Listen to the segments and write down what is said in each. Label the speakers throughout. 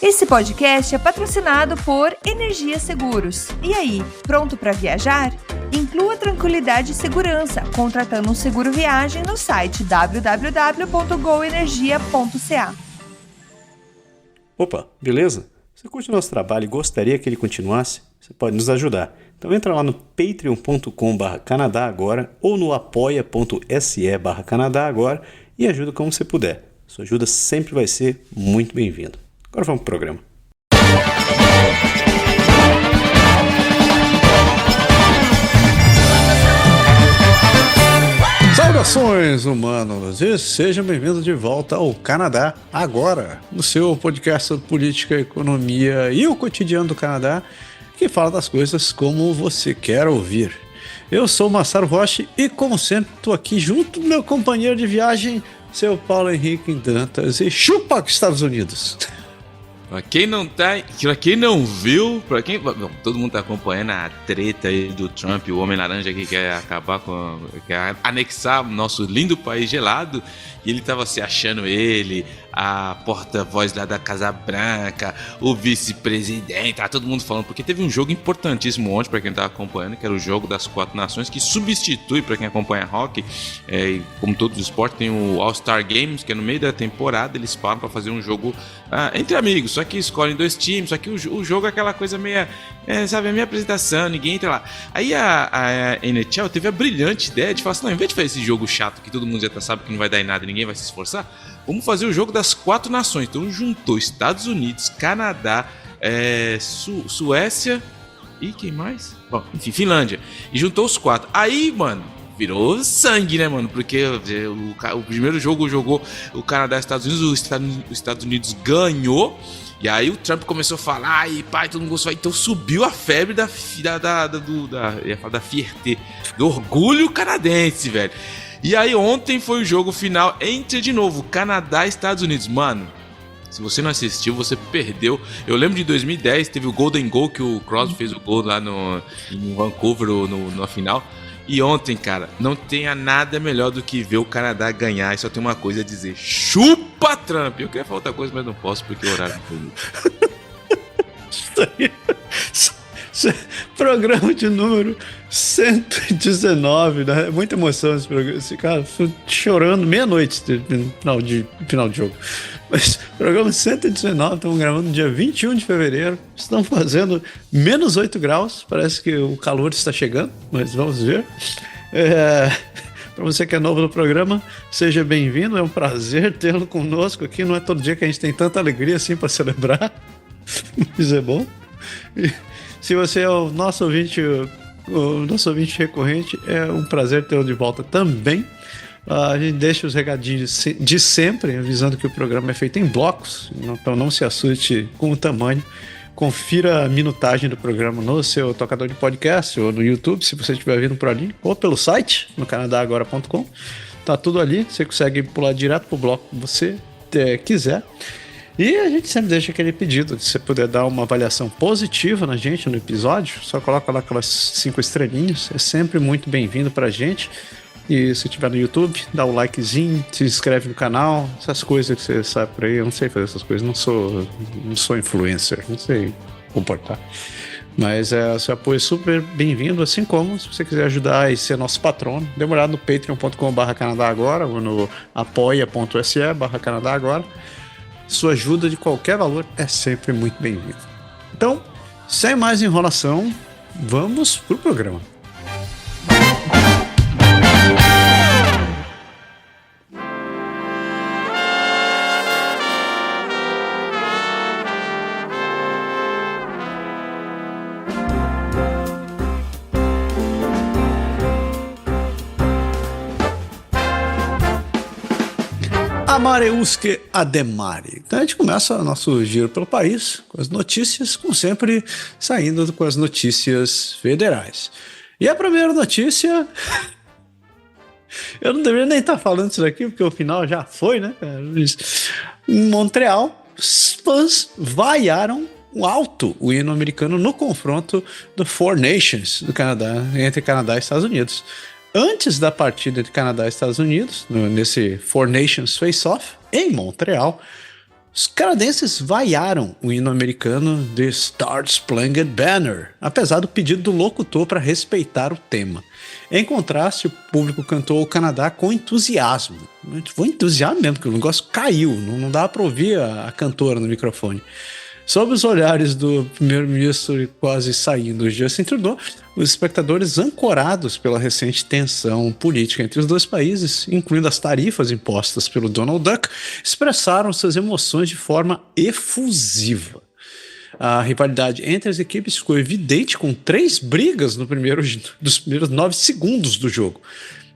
Speaker 1: Esse podcast é patrocinado por Energia Seguros. E aí, pronto para viajar? Inclua tranquilidade e segurança contratando um seguro viagem no site www.goenergia.ca.
Speaker 2: Opa, beleza? Você curte o nosso trabalho e gostaria que ele continuasse? Você pode nos ajudar. Então entra lá no patreon.com/Canadá Agora ou no apoia.se/Canadá Agora e ajuda como você puder. Sua ajuda sempre vai ser muito bem-vinda. Agora vamos pro programa. Saudações, humanos, e sejam bem-vindos de volta ao Canadá Agora, no seu podcast sobre política, economia e o cotidiano do Canadá, que fala das coisas como você quer ouvir. Eu sou o Massaro Rocha e, como sempre, estou aqui junto do meu companheiro de viagem, seu Paulo Henrique Dantas, e chupa os Estados Unidos.
Speaker 3: Pra quem não viu, todo mundo tá acompanhando a treta aí do Trump, o Homem-Laranja que quer quer anexar o nosso lindo país gelado, e ele tava se achando a porta-voz lá da Casa Branca, o vice-presidente, tá todo mundo falando, porque teve um jogo importantíssimo ontem pra quem tava acompanhando, que era o jogo das 4 nações, que substitui, pra quem acompanha hockey, como todos os esportes, tem o All-Star Games, que é no meio da temporada, eles param pra fazer um jogo entre amigos, só que escolhem 2 times, só que o jogo é aquela coisa meio, sabe, a minha apresentação, ninguém entra lá. Aí a NHL teve a brilhante ideia de falar assim, não, em vez de fazer esse jogo chato, que todo mundo já sabe que não vai dar em nada, ninguém vai se esforçar, vamos fazer o jogo das 4 nações. Então juntou Estados Unidos, Canadá, Suécia e quem mais? Bom, enfim, Finlândia. E juntou os 4. Aí, mano, virou sangue, né, mano? Porque o primeiro jogo jogou o Canadá e Estados Unidos, os Estados Unidos ganhou. E aí o Trump começou a falar, e pai, todo mundo gostou. Então subiu a febre da fierté, do orgulho canadense, velho. E aí ontem foi o jogo final entre, de novo, Canadá e Estados Unidos. Mano, se você não assistiu, você perdeu. Eu lembro de 2010, teve o Golden Goal, que o Crosby fez o gol lá em Vancouver na final. E ontem, cara, não tenha nada melhor do que ver o Canadá ganhar. E só tem uma coisa a dizer: chupa Trump! Eu queria falar outra coisa, mas não posso porque o horário não foi. Programa de número 119, né? Muita emoção esse programa. Esse cara foi chorando meia-noite final de jogo. Mas programa 119, estamos gravando no dia 21 de fevereiro. Estão fazendo menos 8 graus. Parece que o calor está chegando, mas vamos ver. Para você que é novo no programa, seja bem-vindo. É um prazer tê-lo conosco aqui. Não é todo dia que a gente tem tanta alegria assim para celebrar. Isso é bom. E se você é o nosso ouvinte recorrente, é um prazer tê-lo de volta também. A gente deixa os recadinhos de sempre, avisando que o programa é feito em blocos, então não se assuste com o tamanho. Confira a minutagem do programa no seu tocador de podcast ou no YouTube, se você estiver vindo por ali, ou pelo site, no canadagora.com. Tá tudo ali, você consegue pular direto pro bloco que você quiser. E a gente sempre deixa aquele pedido, se você puder dar uma avaliação positiva na gente no episódio, só coloca lá aquelas 5 estrelinhas, é sempre muito bem-vindo pra gente. E se estiver no YouTube, dá um likezinho, se inscreve no canal, essas coisas que você sabe por aí. Eu não sei fazer essas coisas, não sou influencer, não sei comportar. Mas seu apoio é super bem-vindo, assim como se você quiser ajudar e ser nosso patrono, dê uma olhada no patreon.com/Canadá Agora ou no apoia.se/Canadá Agora. Sua ajuda de qualquer valor é sempre muito bem-vinda. Então, sem mais enrolação, vamos pro programa. Amareuske Ademari. Então a gente começa o nosso giro pelo país com as notícias, como sempre, saindo com as notícias federais. E a primeira notícia... Eu não deveria nem estar falando isso daqui, porque o final já foi, né? Em Montreal, os fãs vaiaram alto o hino americano no confronto do Four Nations do Canadá, entre Canadá e Estados Unidos. Antes da partida entre Canadá e Estados Unidos, nesse Four Nations Face-Off, em Montreal,
Speaker 2: Os canadenses vaiaram o hino americano The Star-Spangled Banner, apesar do pedido do locutor para respeitar o tema. Em contraste, o público cantou o Canadá com entusiasmo. Foi entusiasmo mesmo, porque o negócio caiu, não dava para ouvir a cantora no microfone. Sob os olhares do primeiro-ministro quase saindo, Justin Trudeau, os espectadores ancorados pela recente tensão política entre os dois países, incluindo as tarifas impostas pelo Donald Duck, expressaram suas emoções de forma efusiva. A rivalidade entre as equipes ficou evidente com 3 brigas dos primeiros 9 segundos do jogo.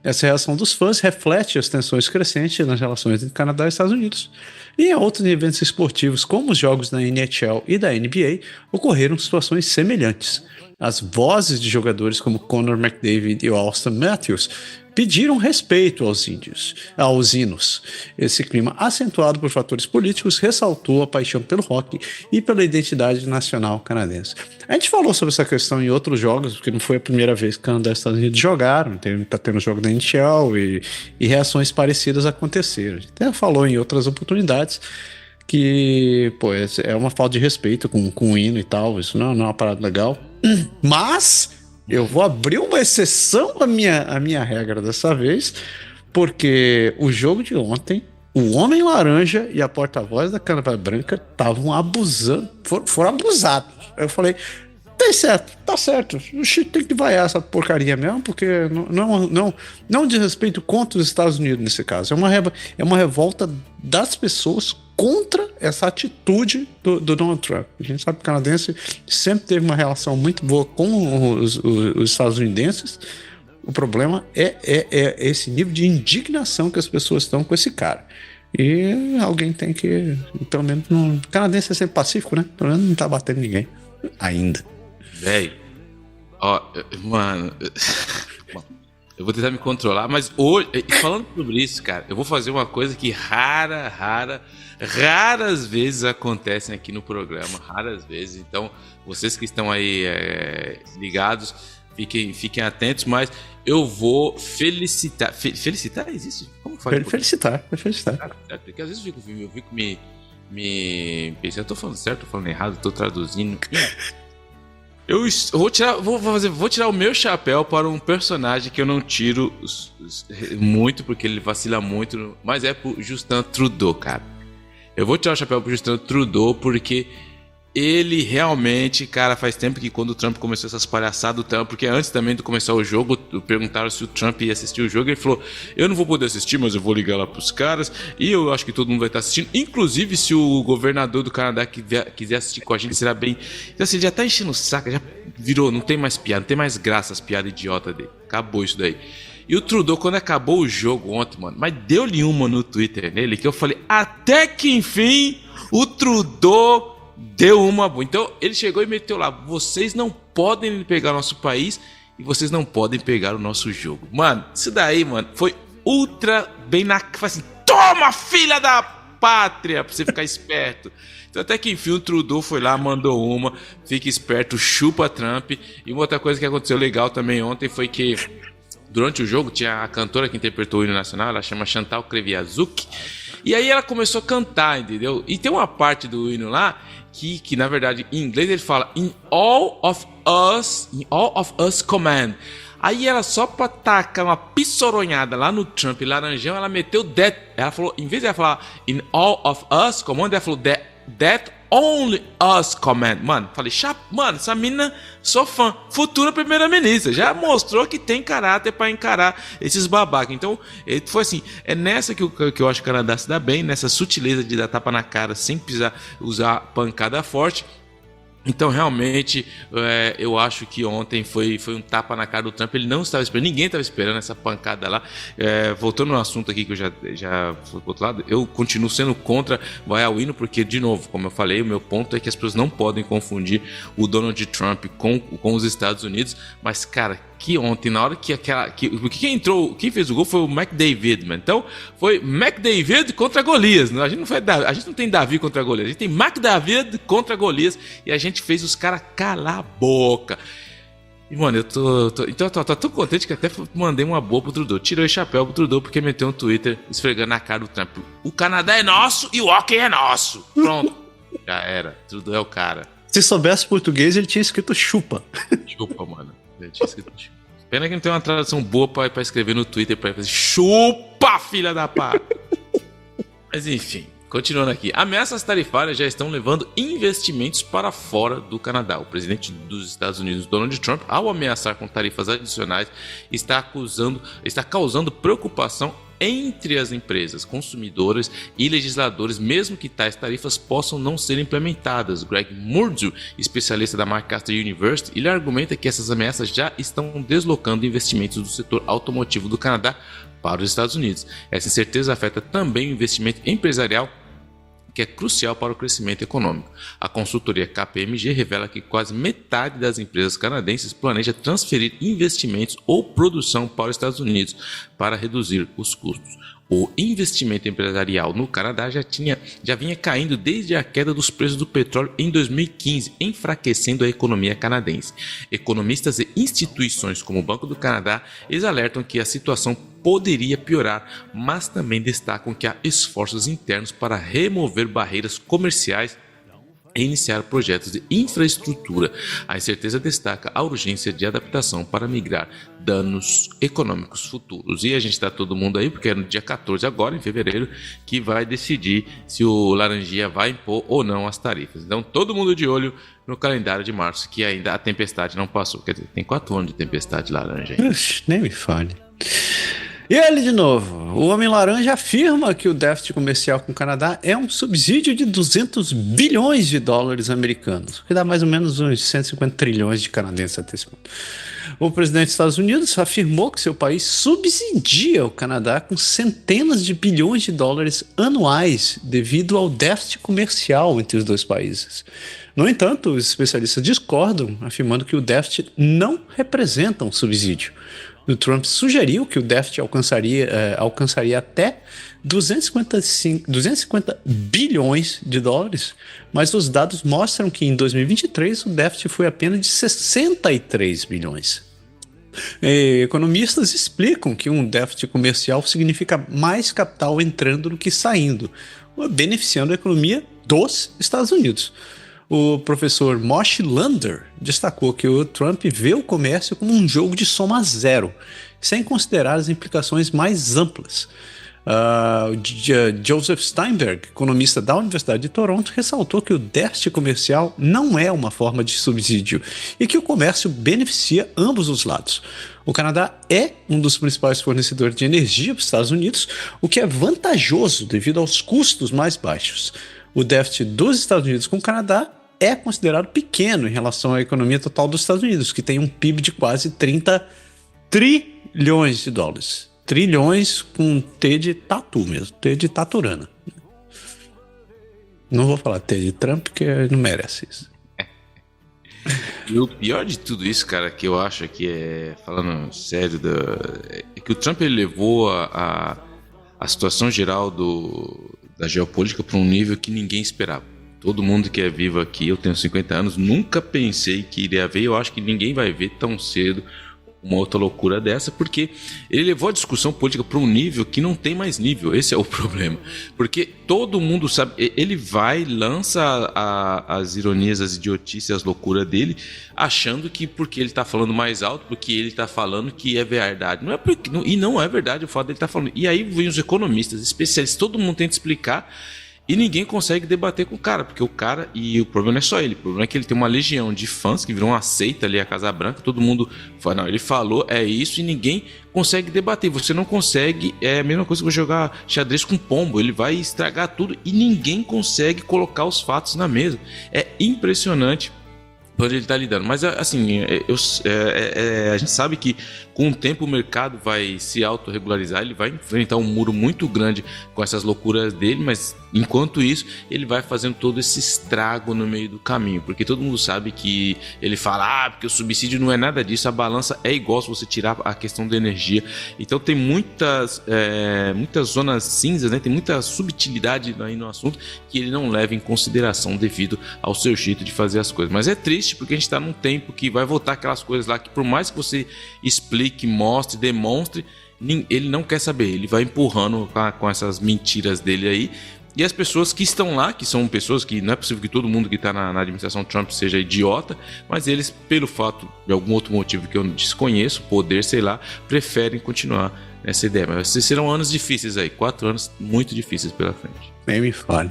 Speaker 2: Essa reação dos fãs reflete as tensões crescentes nas relações entre Canadá e Estados Unidos. E em outros eventos esportivos, como os jogos da NHL e da NBA, ocorreram situações semelhantes. As vozes de jogadores como Connor McDavid e Auston Matthews pediram respeito aos hinos. Esse clima, acentuado por fatores políticos, ressaltou a paixão pelo hockey e pela identidade nacional canadense. A gente falou sobre essa questão em outros jogos, porque não foi a primeira vez que Canadá e Estados Unidos jogaram, tá tendo jogo da NHL e reações parecidas aconteceram. A gente até falou em outras oportunidades que, pô, é uma falta de respeito com o hino e tal, isso não é uma parada legal. Mas eu vou abrir uma exceção à minha regra dessa vez, porque o jogo de ontem, o Homem Laranja e a porta-voz da Canadá Branca estavam abusando, foram abusados. Eu falei, tá certo, tem que vaiar essa porcaria mesmo, porque não diz respeito contra os Estados Unidos nesse caso. É uma revolta das pessoas contra essa atitude do Donald Trump. A gente sabe que o canadense sempre teve uma relação muito boa com os estadunidenses. O problema é esse nível de indignação que as pessoas estão com esse cara. E alguém tem que, pelo menos, o canadense é sempre pacífico, né? Pelo menos não tá batendo ninguém ainda.
Speaker 4: Véi, ó, mano, eu vou tentar me controlar, mas hoje, falando sobre isso, cara, eu vou fazer uma coisa que raras vezes acontecem aqui no programa, raras vezes. Então, vocês que estão aí ligados, fiquem atentos, mas eu vou felicitar. Felicitar existe? Como faz?
Speaker 2: Felicitar.
Speaker 4: Porque às vezes eu fico me pensando, eu tô falando certo, tô falando errado, tô traduzindo. Eu vou tirar o meu chapéu para um personagem que eu não tiro muito, porque ele vacila muito, mas é pro Justin Trudeau, cara. Eu vou tirar o chapéu pro Justin Trudeau porque ele realmente, cara, faz tempo que quando o Trump começou essas palhaçadas do Trump, porque antes também de começar o jogo, perguntaram se o Trump ia assistir o jogo, ele falou, eu não vou poder assistir, mas eu vou ligar lá pros caras, e eu acho que todo mundo vai estar assistindo, inclusive se o governador do Canadá quiser assistir com a gente, será bem... Então assim, ele já tá enchendo o saco, já virou, não tem mais piada, não tem mais graça as piadas idiota dele, acabou isso daí. E o Trudeau, quando acabou o jogo ontem, mano, mas deu-lhe uma no Twitter nele, que eu falei, até que enfim, o Trudeau deu uma boa. Então ele chegou e meteu lá, vocês não podem pegar nosso país e vocês não podem pegar o nosso jogo. Mano, isso daí, mano, foi ultra bem na... Assim, toma, filha da pátria, pra você ficar esperto. Então até que enfim o Trudeau foi lá, mandou uma, fica esperto, chupa Trump. E uma outra coisa que aconteceu legal também ontem foi que durante o jogo tinha a cantora que interpretou o hino nacional, ela chama Chantal Kreviazuk. E aí ela começou a cantar, entendeu? E tem uma parte do hino lá que na verdade em inglês ele fala in all of us command. Aí ela só pra tacar uma pissoronhada lá no Trump laranjão, ela meteu that. Ela falou, em vez de ela falar in all of us command, ela falou that only us command. Mano, falei, mano, essa mina, sou fã. Futura primeira-ministra. Já mostrou que tem caráter pra encarar esses babacas. Então, foi assim, é nessa que eu acho que o Canadá se dá bem, nessa sutileza de dar tapa na cara sem precisar usar pancada forte. Então, realmente, eu acho que ontem foi um tapa na cara do Trump. Ele não estava esperando, ninguém estava esperando essa pancada lá. Voltando no assunto aqui que eu já fui pro outro lado, eu continuo sendo contra vaiar o hino, porque, de novo, como eu falei, o meu ponto é que as pessoas não podem confundir o Donald Trump com os Estados Unidos. Mas, cara, que ontem, na hora quem fez o gol foi o McDavid, mano. Então, foi McDavid contra Golias. A gente não tem Davi contra Golias, a gente tem McDavid contra Golias e a gente fez os caras calar a boca. E, mano, eu tô tão contente que até mandei uma boa pro Trudeau. Tirei o chapéu pro Trudeau porque meteu um Twitter esfregando na cara do Trump. O Canadá é nosso e o hockey é nosso. Pronto. Já era. Trudeau é o cara.
Speaker 3: Se soubesse português, ele tinha escrito chupa.
Speaker 4: Chupa, mano. Ele tinha escrito chupa. Pena que não tem uma tradução boa pra escrever no Twitter pra fazer chupa, filha da pá. Mas enfim. Continuando aqui, ameaças tarifárias já estão levando investimentos para fora do Canadá. O presidente dos Estados Unidos, Donald Trump, ao ameaçar com tarifas adicionais, está causando preocupação entre as empresas, consumidoras e legisladores, mesmo que tais tarifas possam não ser implementadas. Greg Murdo, especialista da McMaster University, ele argumenta que essas ameaças já estão deslocando investimentos do setor automotivo do Canadá para os Estados Unidos. Essa incerteza afeta também o investimento empresarial, que é crucial para o crescimento econômico. A consultoria KPMG revela que quase metade das empresas canadenses planeja transferir investimentos ou produção para os Estados Unidos para reduzir os custos. O investimento empresarial no Canadá já vinha caindo desde a queda dos preços do petróleo em 2015, enfraquecendo a economia canadense. Economistas e instituições como o Banco do Canadá, eles alertam que a situação poderia piorar, mas também destacam que há esforços internos para remover barreiras comerciais e iniciar projetos de infraestrutura. A incerteza destaca a urgência de adaptação para migrar danos econômicos futuros. E a gente está todo mundo aí, porque é no dia 14 agora, em fevereiro, que vai decidir se o Laranjinha vai impor ou não as tarifas. Então todo mundo de olho no calendário de março, que ainda a tempestade não passou. Quer dizer, tem 4 anos de tempestade laranja aí.
Speaker 3: Nem me fale. E ele de novo, o Homem Laranja afirma que o déficit comercial com o Canadá é um subsídio de 200 bilhões de dólares americanos, que dá mais ou menos uns 150 trilhões de canadenses até esse ponto. O presidente dos Estados Unidos afirmou que seu país subsidia o Canadá com centenas de bilhões de dólares anuais devido ao déficit comercial entre os dois países. No entanto, os especialistas discordam, afirmando que o déficit não representa um subsídio. O Trump sugeriu que o déficit alcançaria até 250 bilhões de dólares, mas os dados mostram que em 2023 o déficit foi apenas de 63 bilhões. Economistas explicam que um déficit comercial significa mais capital entrando do que saindo, beneficiando a economia dos Estados Unidos. O professor Moshe Lander destacou que o Trump vê o comércio como um jogo de soma zero, sem considerar as implicações mais amplas. Joseph Steinberg, economista da Universidade de Toronto, ressaltou que o déficit comercial não é uma forma de subsídio e que o comércio beneficia ambos os lados. O Canadá é um dos principais fornecedores de energia para os Estados Unidos, o que é vantajoso devido aos custos mais baixos. O déficit dos Estados Unidos com o Canadá é considerado pequeno em relação à economia total dos Estados Unidos, que tem um PIB de quase 30 trilhões de dólares. Trilhões com T de tatu mesmo, T de taturana. Não vou falar T de Trump, porque não merece isso.
Speaker 4: E o pior de tudo isso, cara, que eu acho que é, falando sério, é que o Trump ele levou a situação geral da geopolítica para um nível que ninguém esperava. Todo mundo que é vivo aqui, eu tenho 50 anos, nunca pensei que iria ver, eu acho que ninguém vai ver tão cedo uma outra loucura dessa, porque ele levou a discussão política para um nível que não tem mais nível. Esse é o problema, porque todo mundo sabe, ele lança as ironias, as idiotices, as loucuras dele, achando que porque ele está falando mais alto, porque ele está falando que é verdade, e não é verdade o fato dele estar falando. E aí vem os economistas, especialistas, todo mundo tenta explicar, e ninguém consegue debater com o cara, porque o cara, e o problema não é só ele, o problema é que ele tem uma legião de fãs que virou uma seita ali, a Casa Branca, todo mundo fala, não, ele falou, é isso, e ninguém consegue debater, você não consegue, é a mesma coisa que você jogar xadrez com pombo, ele vai estragar tudo e ninguém consegue colocar os fatos na mesa, é impressionante onde ele está lidando, mas assim, a gente sabe que Com o tempo o mercado vai se autorregularizar, ele vai enfrentar um muro muito grande com essas loucuras dele, mas enquanto isso ele vai fazendo todo esse estrago no meio do caminho, porque todo mundo sabe que ele fala, porque o subsídio não é nada disso, a balança é igual se você tirar a questão da energia. Então tem muitas zonas cinzas, né? Tem muita subtilidade aí no assunto que ele não leva em consideração devido ao seu jeito de fazer as coisas. Mas é triste porque a gente está num tempo que vai voltar aquelas coisas lá que por mais que você explique, mostre, demonstre, ele não quer saber, ele vai empurrando com essas mentiras dele aí. E as pessoas que estão lá, que são pessoas que não é possível que todo mundo que está na administração Trump seja idiota, mas eles, pelo fato de algum outro motivo que eu desconheço, poder, sei lá, preferem continuar nessa ideia. Mas serão anos difíceis aí, 4 anos muito difíceis pela frente.
Speaker 2: Nem me fale.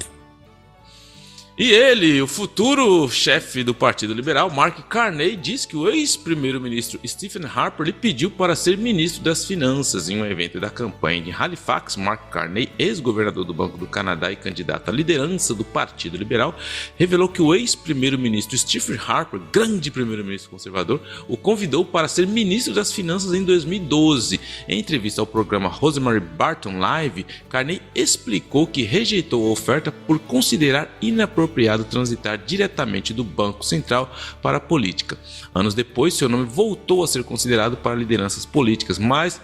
Speaker 4: E ele, o futuro chefe do Partido Liberal, Mark Carney, diz que o ex-primeiro-ministro Stephen Harper lhe pediu para ser ministro das Finanças em um evento da campanha de Halifax. Mark Carney, ex-governador do Banco do Canadá e candidato à liderança do Partido Liberal, revelou que o ex-primeiro-ministro Stephen Harper, grande primeiro-ministro conservador, o convidou para ser ministro das Finanças em 2012. Em entrevista ao programa Rosemary Barton Live, Carney explicou que rejeitou a oferta por considerar inapropriado transitar diretamente do Banco Central para a política. Anos depois, seu nome voltou a ser considerado para lideranças políticas, mas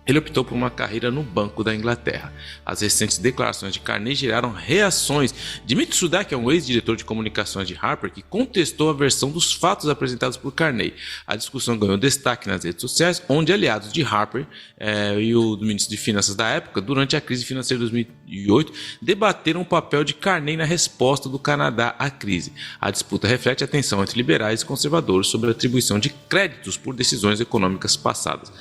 Speaker 4: ele optou por uma carreira no Banco da Inglaterra. As recentes declarações de Carney geraram reações. Dimitri Sudak é um ex-diretor de comunicações de Harper que contestou a versão dos fatos apresentados por Carney. A discussão ganhou destaque nas redes sociais, onde aliados de Harper e o do ministro de Finanças da época, durante a crise financeira de 2008, debateram o papel de Carney na resposta do Canadá à crise. A disputa reflete a tensão entre liberais e conservadores sobre a atribuição de créditos por decisões econômicas passadas.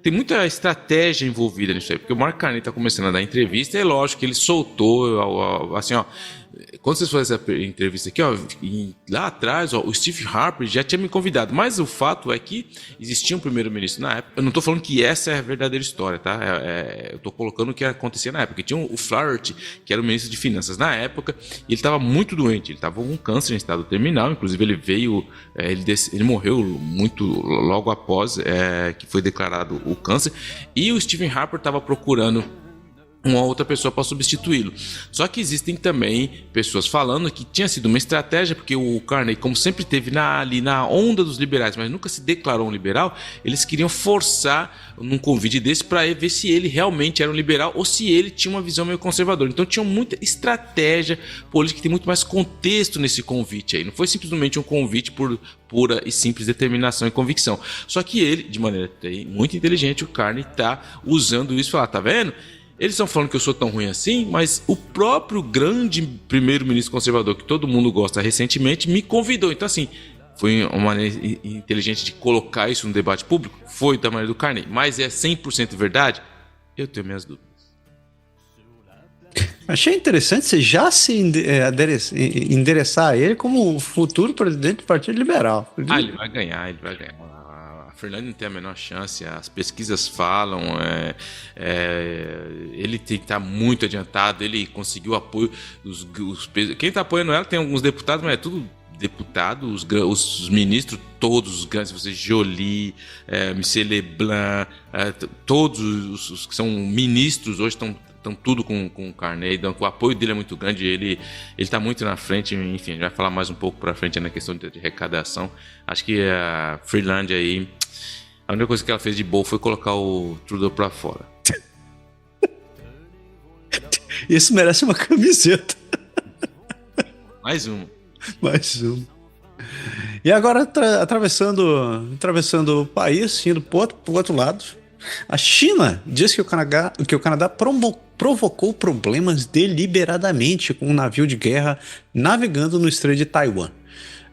Speaker 4: Tem muita estratégia envolvida nisso aí, porque o Mark Carney está começando a dar entrevista, é lógico que ele soltou, assim, ó, quando vocês fazem essa entrevista aqui, ó, lá atrás, ó, o Steve Harper já tinha me convidado, mas o fato é que existia um primeiro-ministro na época. Eu não estou falando que essa é a verdadeira história, tá? Eu estou colocando o que acontecia na época. Tinha o Flaherty, que era o ministro de Finanças na época, e ele estava muito doente, ele estava com câncer em estado terminal, inclusive ele veio, ele morreu muito logo após que foi declarado o câncer, e o Stephen Harper estava procurando uma outra pessoa para substituí-lo. Só que existem também pessoas falando que tinha sido uma estratégia, porque o Carney, como sempre esteve ali na onda dos liberais, mas nunca se declarou um liberal, eles queriam forçar num convite desse para ver se ele realmente era um liberal ou se ele tinha uma visão meio conservadora. Então tinha muita estratégia política, tem muito mais contexto nesse convite aí. Não foi simplesmente um convite por pura e simples determinação e convicção. Só que ele, de maneira muito inteligente, o Carney está usando isso e falar, tá vendo? Eles estão falando que eu sou tão ruim assim, mas o próprio grande primeiro-ministro conservador, que todo mundo gosta recentemente, me convidou. Então, assim, foi uma maneira inteligente de colocar isso no debate público? Foi da maneira do Carney. Mas é 100% verdade? Eu tenho minhas dúvidas.
Speaker 2: Achei interessante você já se endereçar a ele como o futuro presidente do Partido Liberal.
Speaker 4: Ele vai ganhar, Fernando não tem a menor chance, as pesquisas falam, ele tem que estar muito adiantado, ele conseguiu apoio quem está apoiando ela tem alguns deputados, mas é tudo deputado, os ministros todos os grandes, você Joly, Michel Leblanc, todos os que são ministros hoje estão tudo com o Carney, então o apoio dele é muito grande, ele está muito na frente, enfim, a gente vai falar mais um pouco para frente na questão de arrecadação. Acho que a Freeland aí, a única coisa que ela fez de boa foi colocar o Trudeau para fora.
Speaker 2: Isso merece uma camiseta.
Speaker 4: Mais uma.
Speaker 2: E agora, atravessando o país, indo pro outro lado, a China diz que o Canadá provocou problemas deliberadamente com um navio de guerra navegando no Estreito de Taiwan.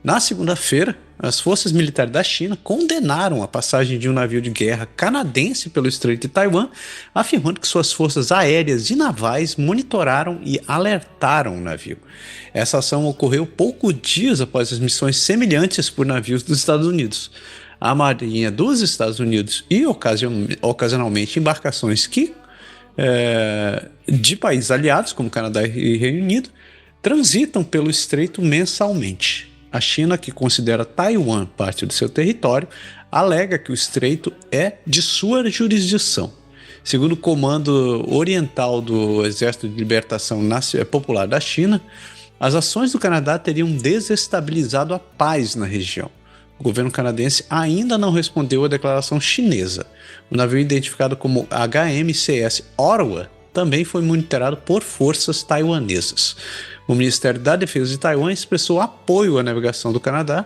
Speaker 2: Na segunda-feira, as forças militares da China condenaram a passagem de um navio de guerra canadense pelo Estreito de Taiwan, afirmando que suas forças aéreas e navais monitoraram e alertaram o navio. Essa ação ocorreu poucos dias após as missões semelhantes por navios dos Estados Unidos. A Marinha dos Estados Unidos e ocasionalmente embarcações de países aliados, como Canadá e Reino Unido, transitam pelo estreito mensalmente. A China, que considera Taiwan parte do seu território, alega que o estreito é de sua jurisdição. Segundo o Comando Oriental do Exército de Libertação Popular da China, as ações do Canadá teriam desestabilizado a paz na região. O governo canadense ainda não respondeu à declaração chinesa. O navio identificado como HMCS Ottawa também foi monitorado por forças taiwanesas. O Ministério da Defesa de Taiwan expressou apoio à navegação do Canadá,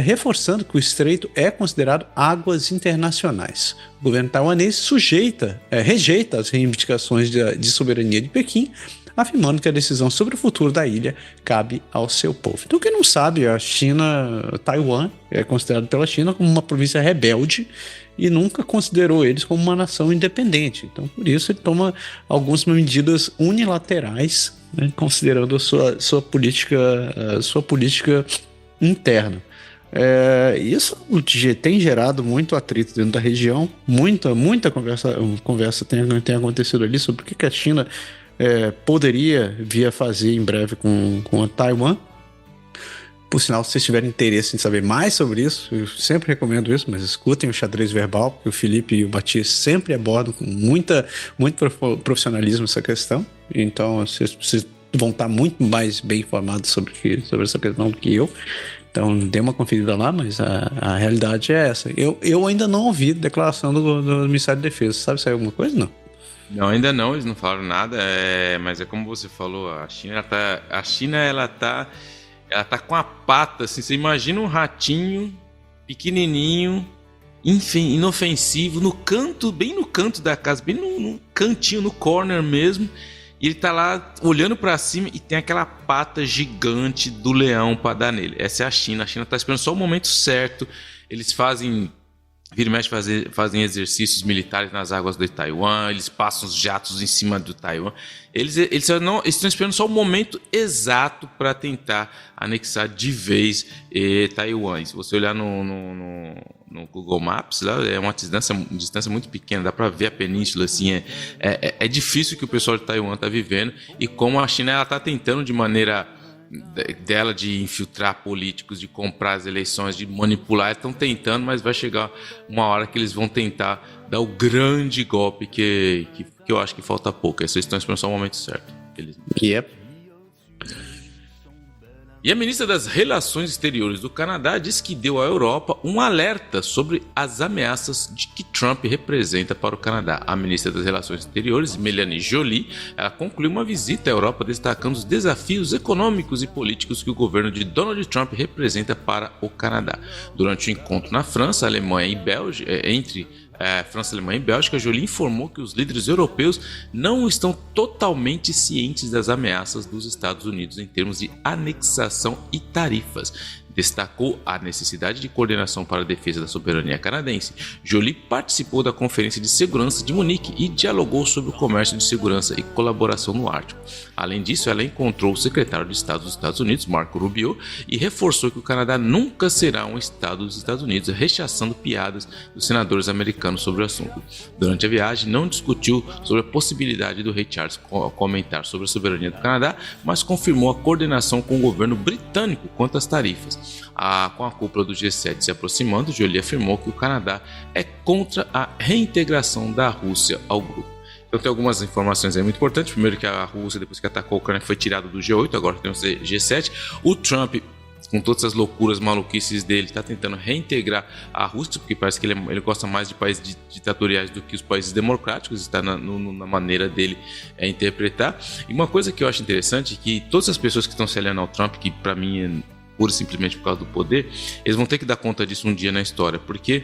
Speaker 2: reforçando que o estreito é considerado águas internacionais. O governo taiwanês rejeita as reivindicações de soberania de Pequim, afirmando que a decisão sobre o futuro da ilha cabe ao seu povo. Então, quem não sabe, Taiwan é considerado pela China como uma província rebelde e nunca considerou eles como uma nação independente. Então, por isso, ele toma algumas medidas unilaterais, né, considerando a sua política interna. Isso tem gerado muito atrito dentro da região, muita conversa tem acontecido ali sobre o que a China poderia vir a fazer em breve com a Taiwan. Por sinal, se vocês tiverem interesse em saber mais sobre isso, eu sempre recomendo isso, mas escutem o Xadrez Verbal, porque o Felipe e o Matias sempre abordam com muito profissionalismo essa questão. Então, vocês vão estar muito mais bem informados sobre essa questão do que eu. Então, dê uma conferida lá, mas a realidade é essa. Eu ainda não ouvi declaração do Ministério da Defesa. Sabe se é alguma coisa? Não.
Speaker 4: Não, ainda não, eles não falaram nada, mas é como você falou, a China tá com a pata, assim, você imagina um ratinho pequenininho, enfim, inofensivo, bem no canto da casa, bem no cantinho, no corner mesmo, e ele tá lá olhando pra cima e tem aquela pata gigante do leão pra dar nele. Essa é a China tá esperando só o momento certo, eles vira e mexe fazem exercícios militares nas águas do Taiwan, eles passam os jatos em cima do Taiwan. Eles estão esperando só o momento exato para tentar anexar de vez Taiwan. Se você olhar no Google Maps, lá é uma distância muito pequena, dá para ver a península. Assim, é difícil o que o pessoal de Taiwan está vivendo, e como a China está tentando de maneira dela de infiltrar políticos, de comprar as eleições, de manipular, estão tentando, mas vai chegar uma hora que eles vão tentar dar o grande golpe que eu acho que falta pouco. Vocês estão esperando só o momento certo. E a ministra das Relações Exteriores do Canadá disse que deu à Europa um alerta sobre as ameaças que Trump representa para o Canadá. A ministra das Relações Exteriores, Melanie Joly, ela concluiu uma visita à Europa destacando os desafios econômicos e políticos que o governo de Donald Trump representa para o Canadá. Durante o encontro na França, Alemanha e Bélgica, França, Alemanha e Bélgica, Joly informou que os líderes europeus não estão totalmente cientes das ameaças dos Estados Unidos em termos de anexação e tarifas. Destacou a necessidade de coordenação para a defesa da soberania canadense. Joly participou da Conferência de Segurança de Munique e dialogou sobre o comércio de segurança e colaboração no Ártico. Além disso, ela encontrou o secretário de Estado dos Estados Unidos, Marco Rubio, e reforçou que o Canadá nunca será um estado dos Estados Unidos, rechaçando piadas dos senadores americanos sobre o assunto. Durante a viagem, não discutiu sobre a possibilidade do rei Charles comentar sobre a soberania do Canadá, mas confirmou a coordenação com o governo britânico quanto às tarifas. Com a cúpula do G7 se aproximando, Joly afirmou que o Canadá é contra a reintegração da Rússia ao grupo. Então tem algumas informações aí muito importantes. Primeiro, que a Rússia, depois que atacou a Ucrânia, foi tirada do G8, agora tem o G7. O Trump, com todas essas loucuras, maluquices dele, está tentando reintegrar a Rússia, porque parece que ele gosta mais de países ditatoriais do que os países democráticos, está na maneira dele interpretar. E uma coisa que eu acho interessante é que todas as pessoas que estão se aliando ao Trump, que para mim é pura e simplesmente por causa do poder, eles vão ter que dar conta disso um dia na história, porque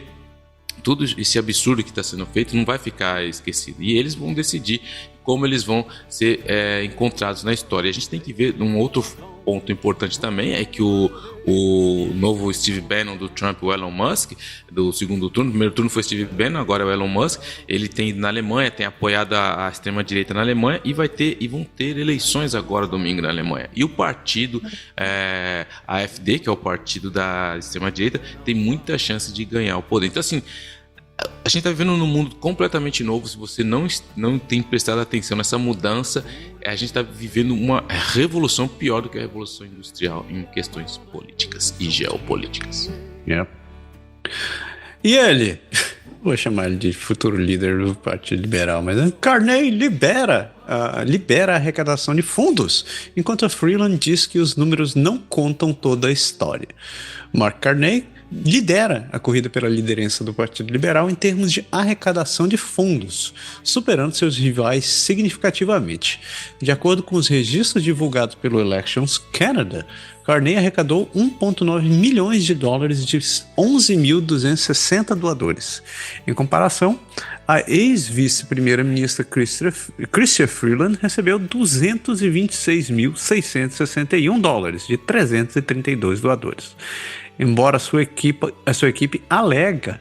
Speaker 4: tudo esse absurdo que está sendo feito não vai ficar esquecido, e eles vão decidir como eles vão ser encontrados na história. A gente tem que ver um outro ponto importante também, é que o novo Steve Bannon do Trump, o Elon Musk, do segundo turno, o primeiro turno foi Steve Bannon, agora é o Elon Musk, ele tem na Alemanha, tem apoiado a extrema-direita na Alemanha, e vão ter eleições agora domingo na Alemanha. E o partido AfD, que é o partido da extrema-direita, tem muita chance de ganhar o poder. Então, assim, a gente está vivendo num mundo completamente novo. Se você não tem prestado atenção nessa mudança, a gente está vivendo uma revolução pior do que a revolução industrial em questões políticas e geopolíticas.
Speaker 2: E ele, vou chamar ele de futuro líder do Partido Liberal, mas Carney libera a arrecadação de fundos, enquanto a Freeland diz que os números não contam toda a história. Mark Carney lidera a corrida pela liderança do Partido Liberal em termos de arrecadação de fundos, superando seus rivais significativamente. De acordo com os registros divulgados pelo Elections Canada, Carney arrecadou 1,9 milhões de dólares de 11.260 doadores. Em comparação, a ex-vice-primeira-ministra Chrystia Freeland recebeu 226.661 dólares de 332 doadores. Embora a sua equipe alega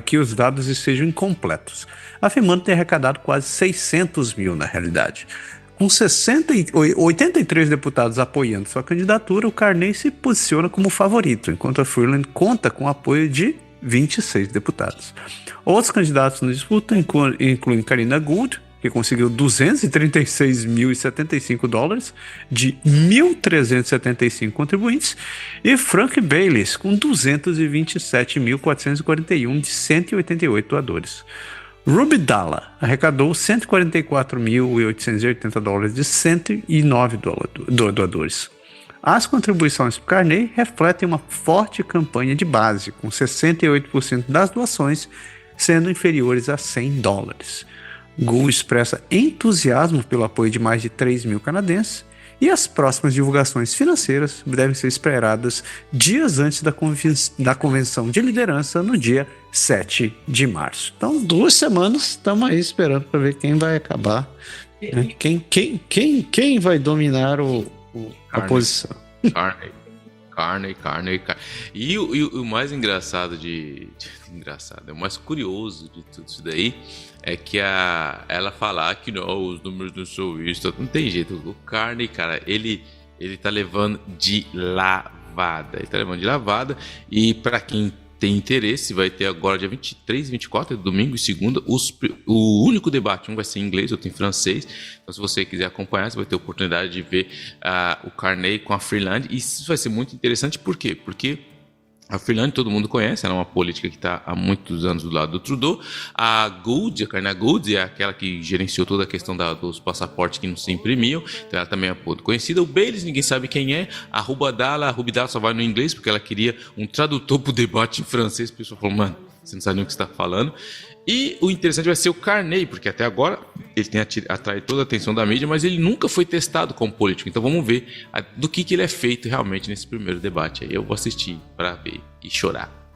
Speaker 2: que os dados estejam incompletos, afirmando ter arrecadado quase 600 mil na realidade. Com 83 deputados apoiando sua candidatura, o Carney se posiciona como favorito, enquanto a Freeland conta com o apoio de 26 deputados. Outros candidatos na disputa incluem Karina Gould, que conseguiu 236.075 dólares de 1.375 contribuintes, e Frank Baylis, com 227.441 de 188 doadores. Ruby Dalla arrecadou 144.880 dólares de 109 doadores. As contribuições para Carney refletem uma forte campanha de base, com 68% das doações sendo inferiores a 100 dólares. Gould expressa entusiasmo pelo apoio de mais de 3 mil canadenses, e as próximas divulgações financeiras devem ser esperadas dias antes da convenção de liderança no dia 7 de março. Então, 2 semanas, estamos aí esperando para ver quem vai acabar, né? Quem vai dominar a posição.
Speaker 4: Carney. E o mais engraçado o mais curioso de tudo isso daí é que ela falar que não, os números não são isso, não tem jeito. O Carney, cara, ele tá levando de lavada. E pra quem tem interesse, vai ter agora dia 23 e 24, domingo e segunda, o único debate, um vai ser em inglês, outro em francês. Então, se você quiser acompanhar, você vai ter a oportunidade de ver o Carney com a Freeland. E isso vai ser muito interessante, por quê? Porque a Freeland todo mundo conhece, ela é uma política que está há muitos anos do lado do Trudeau. A Karina Gould é aquela que gerenciou toda a questão dos passaportes que não se imprimiam, então ela também é pouco conhecida. O Baylis, ninguém sabe quem é. A Ruby Dalla só vai no inglês porque ela queria um tradutor para o debate em francês. O pessoal falou, mano, você não sabe nem o que você está falando. E o interessante vai ser o Carney, porque até agora ele tem atraído toda a atenção da mídia, mas ele nunca foi testado como político. Então vamos ver do que ele é feito realmente nesse primeiro debate. Aí eu vou assistir para ver e chorar.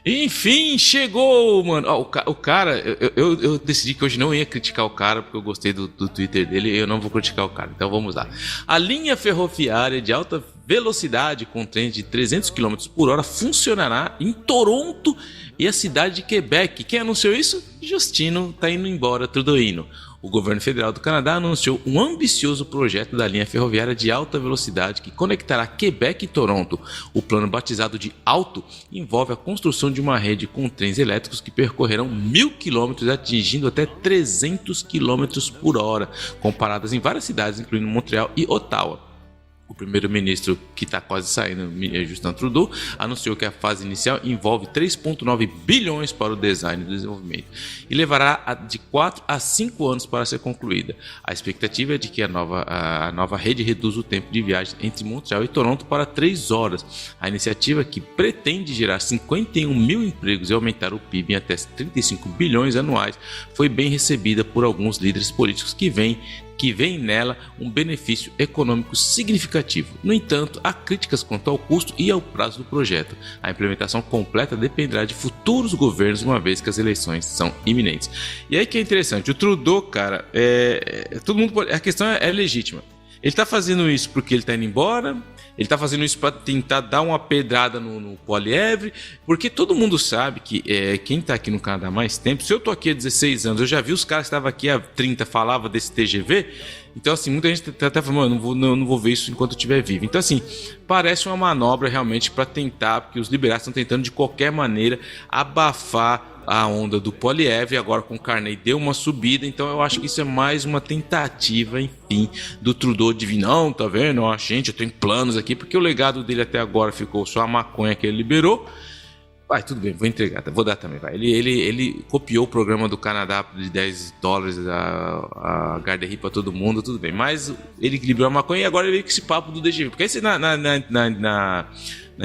Speaker 4: Enfim, chegou, mano. O cara, eu decidi que hoje não ia criticar o cara, porque eu gostei do Twitter dele e eu não vou criticar o cara. Então vamos lá. A linha ferroviária de alta velocidade com trens de 300 km por hora funcionará em Toronto e a cidade de Quebec. Quem anunciou isso? Justino tá indo embora, Trudeauino. O governo federal do Canadá anunciou um ambicioso projeto da linha ferroviária de alta velocidade que conectará Quebec e Toronto. O plano, batizado de ALTO, envolve a construção de uma rede com trens elétricos que percorrerão 1.000 km, atingindo até 300 km por hora, com paradas em várias cidades, incluindo Montreal e Ottawa. O primeiro-ministro, que está quase saindo, Justin Trudeau, anunciou que a fase inicial envolve 3,9 bilhões para o design e desenvolvimento e levará de 4 a 5 anos para ser concluída. A expectativa é de que a nova rede reduza o tempo de viagem entre Montreal e Toronto para 3 horas. A iniciativa, que pretende gerar 51 mil empregos e aumentar o PIB em até 35 bilhões anuais, foi bem recebida por alguns líderes políticos que veem nela um benefício econômico significativo. No entanto, há críticas quanto ao custo e ao prazo do projeto. A implementação completa dependerá de futuros governos, uma vez que as eleições são iminentes. E aí que é interessante, o Trudeau, cara, todo mundo a questão é legítima. Ele está fazendo isso porque ele está indo embora, ele está fazendo isso para tentar dar uma pedrada no Poilievre, porque todo mundo sabe que quem está aqui no Canadá há mais tempo, se eu estou aqui há 16 anos, eu já vi os caras que estavam aqui há 30 falava desse TGV, então assim, muita gente até falando, não vou ver isso enquanto eu estiver vivo. Então assim, parece uma manobra realmente para tentar, porque os liberais estão tentando de qualquer maneira abafar a onda do Poilievre, agora com o Carney deu uma subida, então eu acho que isso é mais uma tentativa, enfim, do Trudeau de vir, não, tá vendo, ó, gente, eu tenho planos aqui, porque o legado dele até agora ficou só a maconha que ele liberou. Vai, tudo bem, vou entregar, vou dar também, vai. Ele copiou o programa do Canadá de $10 a Garderie para todo mundo, tudo bem. Mas ele liberou a maconha e agora ele veio com esse papo do DGV. Porque aí na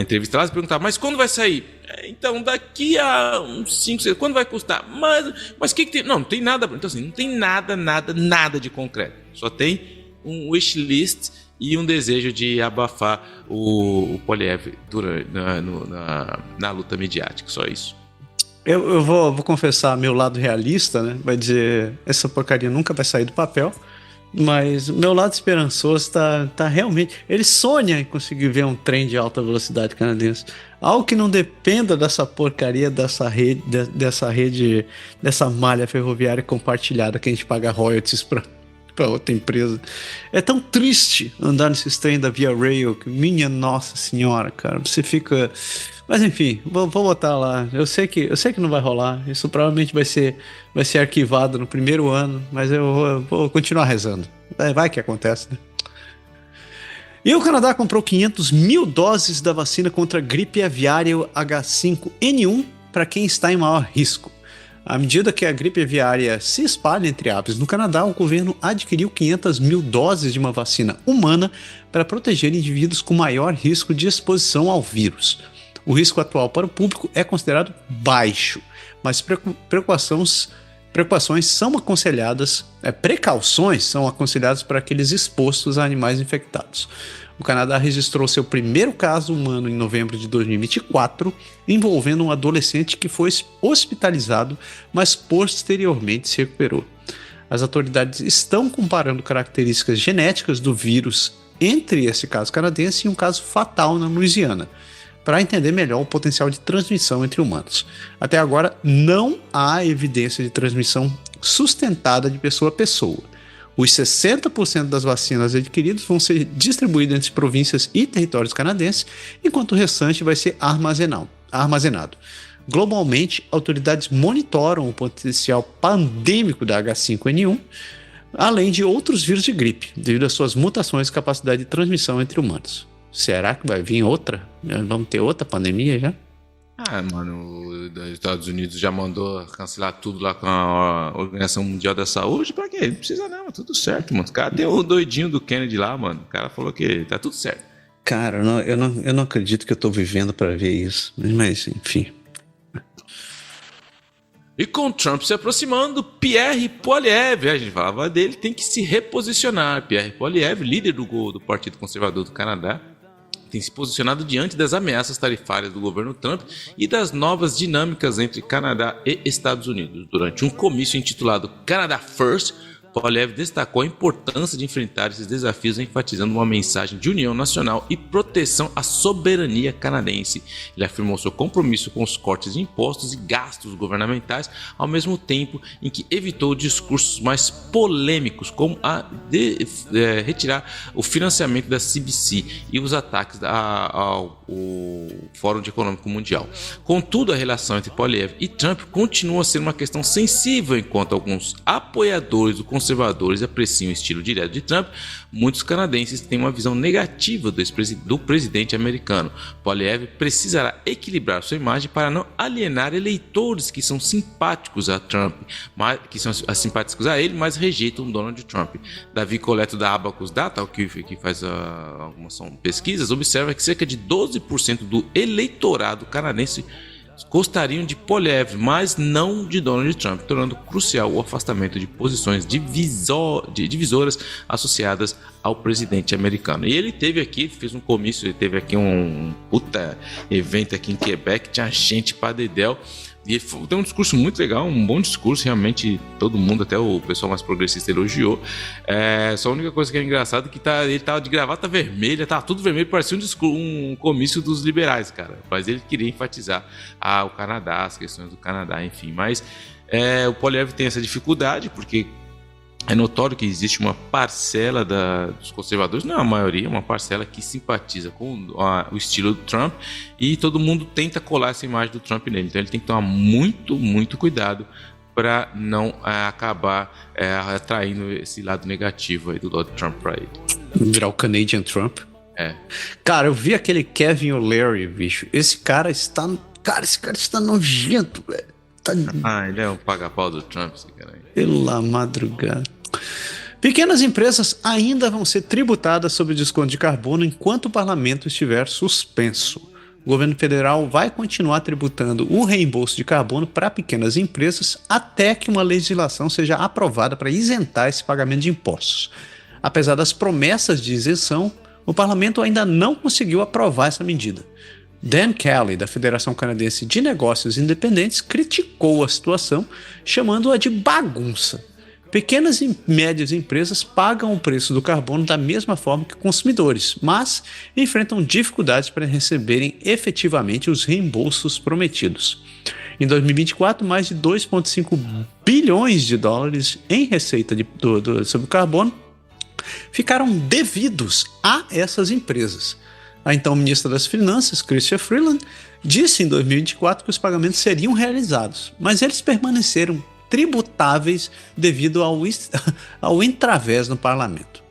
Speaker 4: entrevista lá, você perguntava, mas quando vai sair? Então, daqui a uns 5, 6, quando vai custar? Mas o que tem? Não tem nada. Então assim, não tem nada de concreto. Só tem um wish list e um desejo de abafar o Poilievre na luta midiática, só isso.
Speaker 3: Eu vou confessar meu lado realista, né? Vai dizer, essa porcaria nunca vai sair do papel, mas meu lado esperançoso tá realmente... Ele sonha em conseguir ver um trem de alta velocidade canadense. Algo que não dependa dessa porcaria, dessa rede, dessa malha ferroviária compartilhada que a gente paga royalties para outra empresa. É tão triste andar nesses trem da Via Rail que, minha nossa senhora, cara, você fica... Mas enfim, vou botar lá. Eu sei que não vai rolar. Isso provavelmente vai ser arquivado no primeiro ano, mas eu vou continuar rezando. Vai que acontece, né? E o Canadá comprou 500 mil doses da vacina contra a gripe aviária H5N1 para quem está em maior risco. À medida que a gripe aviária se espalha entre aves no Canadá, o governo adquiriu 500 mil doses de uma vacina humana para proteger indivíduos com maior risco de exposição ao vírus. O risco atual para o público é considerado baixo, mas precauções são aconselhadas para aqueles expostos a animais infectados. O Canadá registrou seu primeiro caso humano em novembro de 2024, envolvendo um adolescente que foi hospitalizado, mas posteriormente se recuperou. As autoridades estão comparando características genéticas do vírus entre esse caso canadense e um caso fatal na Louisiana, para entender melhor o potencial de transmissão entre humanos. Até agora, não há evidência de transmissão sustentada de pessoa a pessoa. Os 60% das vacinas adquiridas vão ser distribuídas entre províncias e territórios canadenses, enquanto o restante vai ser armazenado. Globalmente, autoridades monitoram o potencial pandêmico da H5N1, além de outros vírus de gripe, devido às suas mutações e capacidade de transmissão entre humanos. Será que vai vir outra? Vamos ter outra pandemia já?
Speaker 4: Mano, os Estados Unidos já mandou cancelar tudo lá com a Organização Mundial da Saúde. Pra quê? Não precisa não, tudo certo, mano. Cadê o doidinho do Kennedy lá, mano? O cara falou que tá tudo certo.
Speaker 3: Cara, eu não acredito que eu tô vivendo pra ver isso. Mas, enfim.
Speaker 4: E com Trump se aproximando, Pierre Poilievre, a gente falava dele, tem que se reposicionar. Pierre Poilievre, líder do Partido Conservador do Canadá, tem se posicionado diante das ameaças tarifárias do governo Trump e das novas dinâmicas entre Canadá e Estados Unidos. Durante um comício intitulado Canada First, Poilievre destacou a importância de enfrentar esses desafios, enfatizando uma mensagem de união nacional e proteção à soberania canadense. Ele afirmou seu compromisso com os cortes de impostos e gastos governamentais, ao mesmo tempo em que evitou discursos mais polêmicos, como a de retirar o financiamento da CBC e os ataques ao Fórum Econômico Mundial. Contudo, a relação entre Poilievre e Trump continua a ser uma questão sensível, enquanto alguns apoiadores do conservadores apreciam o estilo direto de Trump. Muitos canadenses têm uma visão negativa do presidente americano. Poilievre precisará equilibrar sua imagem para não alienar eleitores que são simpáticos a Trump, que são simpáticos a ele, mas rejeitam Donald Trump. Davi Coleto da Abacus Data, que faz algumas pesquisas, observa que cerca de 12% do eleitorado canadense gostariam de Poilievre, mas não de Donald Trump, tornando crucial o afastamento de posições divisoras associadas ao presidente americano. E ele fez um comício, ele teve aqui um puta evento aqui em Quebec, tinha gente pra dedéu. E ele tem um discurso muito legal, um bom discurso, realmente todo mundo, até o pessoal mais progressista elogiou. Só a única coisa que é engraçada é que ele tava de gravata vermelha, tava tudo vermelho, parecia um comício dos liberais, cara. Mas ele queria enfatizar o Canadá, as questões do Canadá, enfim. Mas o Poilievre tem essa dificuldade, porque É notório que existe uma parcela dos conservadores, não é a maioria, uma parcela que simpatiza com o estilo do Trump, e todo mundo tenta colar essa imagem do Trump nele. Então ele tem que tomar muito, muito cuidado para não acabar atraindo esse lado negativo aí do Donald Trump para ele.
Speaker 2: Virar o Canadian Trump. Cara, eu vi aquele Kevin O'Leary, bicho. Esse cara está nojento, velho.
Speaker 4: Ele é um paga-pau do Trump, esse cara aí.
Speaker 2: Pela madrugada. Pequenas empresas ainda vão ser tributadas sobre o desconto de carbono enquanto o parlamento estiver suspenso. O governo federal vai continuar tributando o reembolso de carbono para pequenas empresas até que uma legislação seja aprovada para isentar esse pagamento de impostos. Apesar das promessas de isenção, o parlamento ainda não conseguiu aprovar essa medida. Dan Kelly, da Federação Canadense de Negócios Independentes, criticou a situação, chamando-a de bagunça. Pequenas e médias empresas pagam o preço do carbono da mesma forma que consumidores, mas enfrentam dificuldades para receberem efetivamente os reembolsos prometidos. Em 2024, mais de 2,5 bilhões de dólares em receita sobre o carbono ficaram devidos a essas empresas. A então ministra das Finanças, Chrystia Freeland, disse em 2024 que os pagamentos seriam realizados, mas eles permaneceram tributáveis devido ao intravés no parlamento.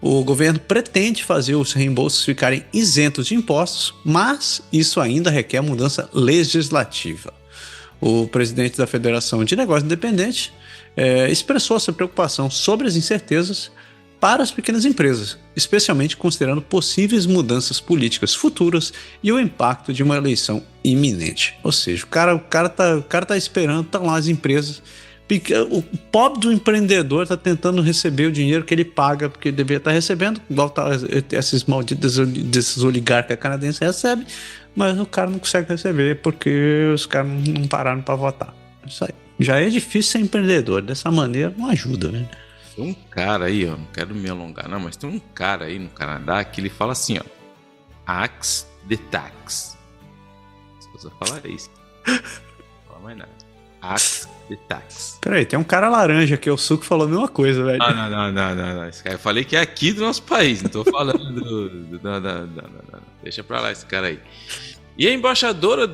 Speaker 2: O governo pretende fazer os reembolsos ficarem isentos de impostos, mas isso ainda requer mudança legislativa. O presidente da Federação de Negócios Independentes expressou essa preocupação sobre as incertezas para as pequenas empresas, especialmente considerando possíveis mudanças políticas futuras e o impacto de uma eleição iminente. Ou seja, o cara tá esperando, tá lá as empresas. O pobre do empreendedor tá tentando receber o dinheiro que ele paga, porque ele deveria estar recebendo, igual esses malditos desses oligarcas canadenses recebem, mas o cara não consegue receber porque os caras não pararam para votar. Isso aí. Já é difícil ser empreendedor, dessa maneira não ajuda, né?
Speaker 4: Tem um cara aí, ó, não quero me alongar não, mas tem um cara aí no Canadá que ele fala assim, ó, axe the tax. Se você falar isso, não fala mais nada. Axe the tax.
Speaker 2: Peraí, tem um cara laranja aqui, o Suco falou a mesma coisa, velho.
Speaker 4: Não. Esse cara, eu falei que é aqui do nosso país, não tô falando não. Deixa pra lá esse cara aí. E o embaixador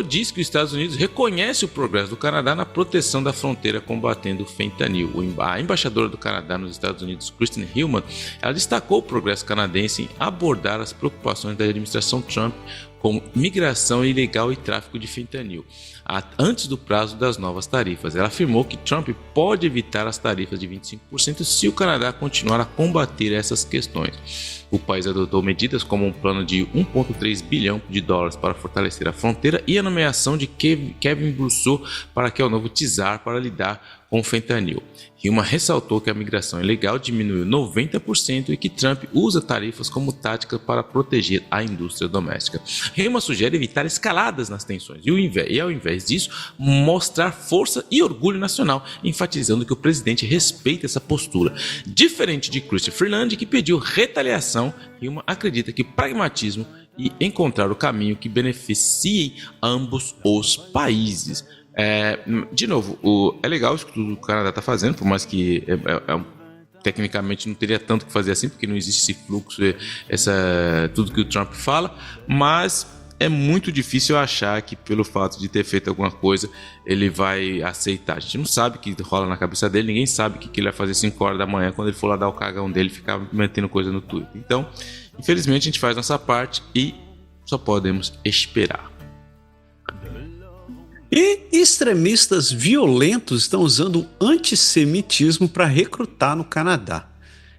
Speaker 4: diz que os Estados Unidos reconhece o progresso do Canadá na proteção da fronteira combatendo o fentanil. A embaixadora do Canadá nos Estados Unidos, Kristen Hillman, ela destacou o progresso canadense em abordar as preocupações da administração Trump como migração ilegal e tráfico de fentanil, antes do prazo das novas tarifas. Ela afirmou que Trump pode evitar as tarifas de 25% se o Canadá continuar a combater essas questões. O país adotou medidas como um plano de 1,3 bilhão de dólares para fortalecer a fronteira e a nomeação de Kevin Brousseau para que é o novo czar para lidar com o fentanil. Hillman ressaltou que a migração ilegal diminuiu 90% e que Trump usa tarifas como tática para proteger a indústria doméstica. Hillman sugere evitar escaladas nas tensões e, ao invés disso, mostrar força e orgulho nacional, enfatizando que o presidente respeita essa postura. Diferente de Chrystia Freeland, que pediu retaliação, Hillman acredita que pragmatismo e encontrar o caminho que beneficie ambos os países. De novo, é legal isso que o Canadá está fazendo, por mais que tecnicamente não teria tanto que fazer assim, porque não existe esse fluxo, tudo que o Trump fala, mas é muito difícil achar que pelo fato de ter feito alguma coisa ele vai aceitar. A gente não sabe o que rola na cabeça dele, ninguém sabe o que ele vai fazer 5 horas da manhã quando ele for lá dar o cagão dele e ficar metendo coisa no Twitter. Então, infelizmente, a gente faz nossa parte e só podemos esperar.
Speaker 2: E extremistas violentos estão usando o antissemitismo para recrutar no Canadá.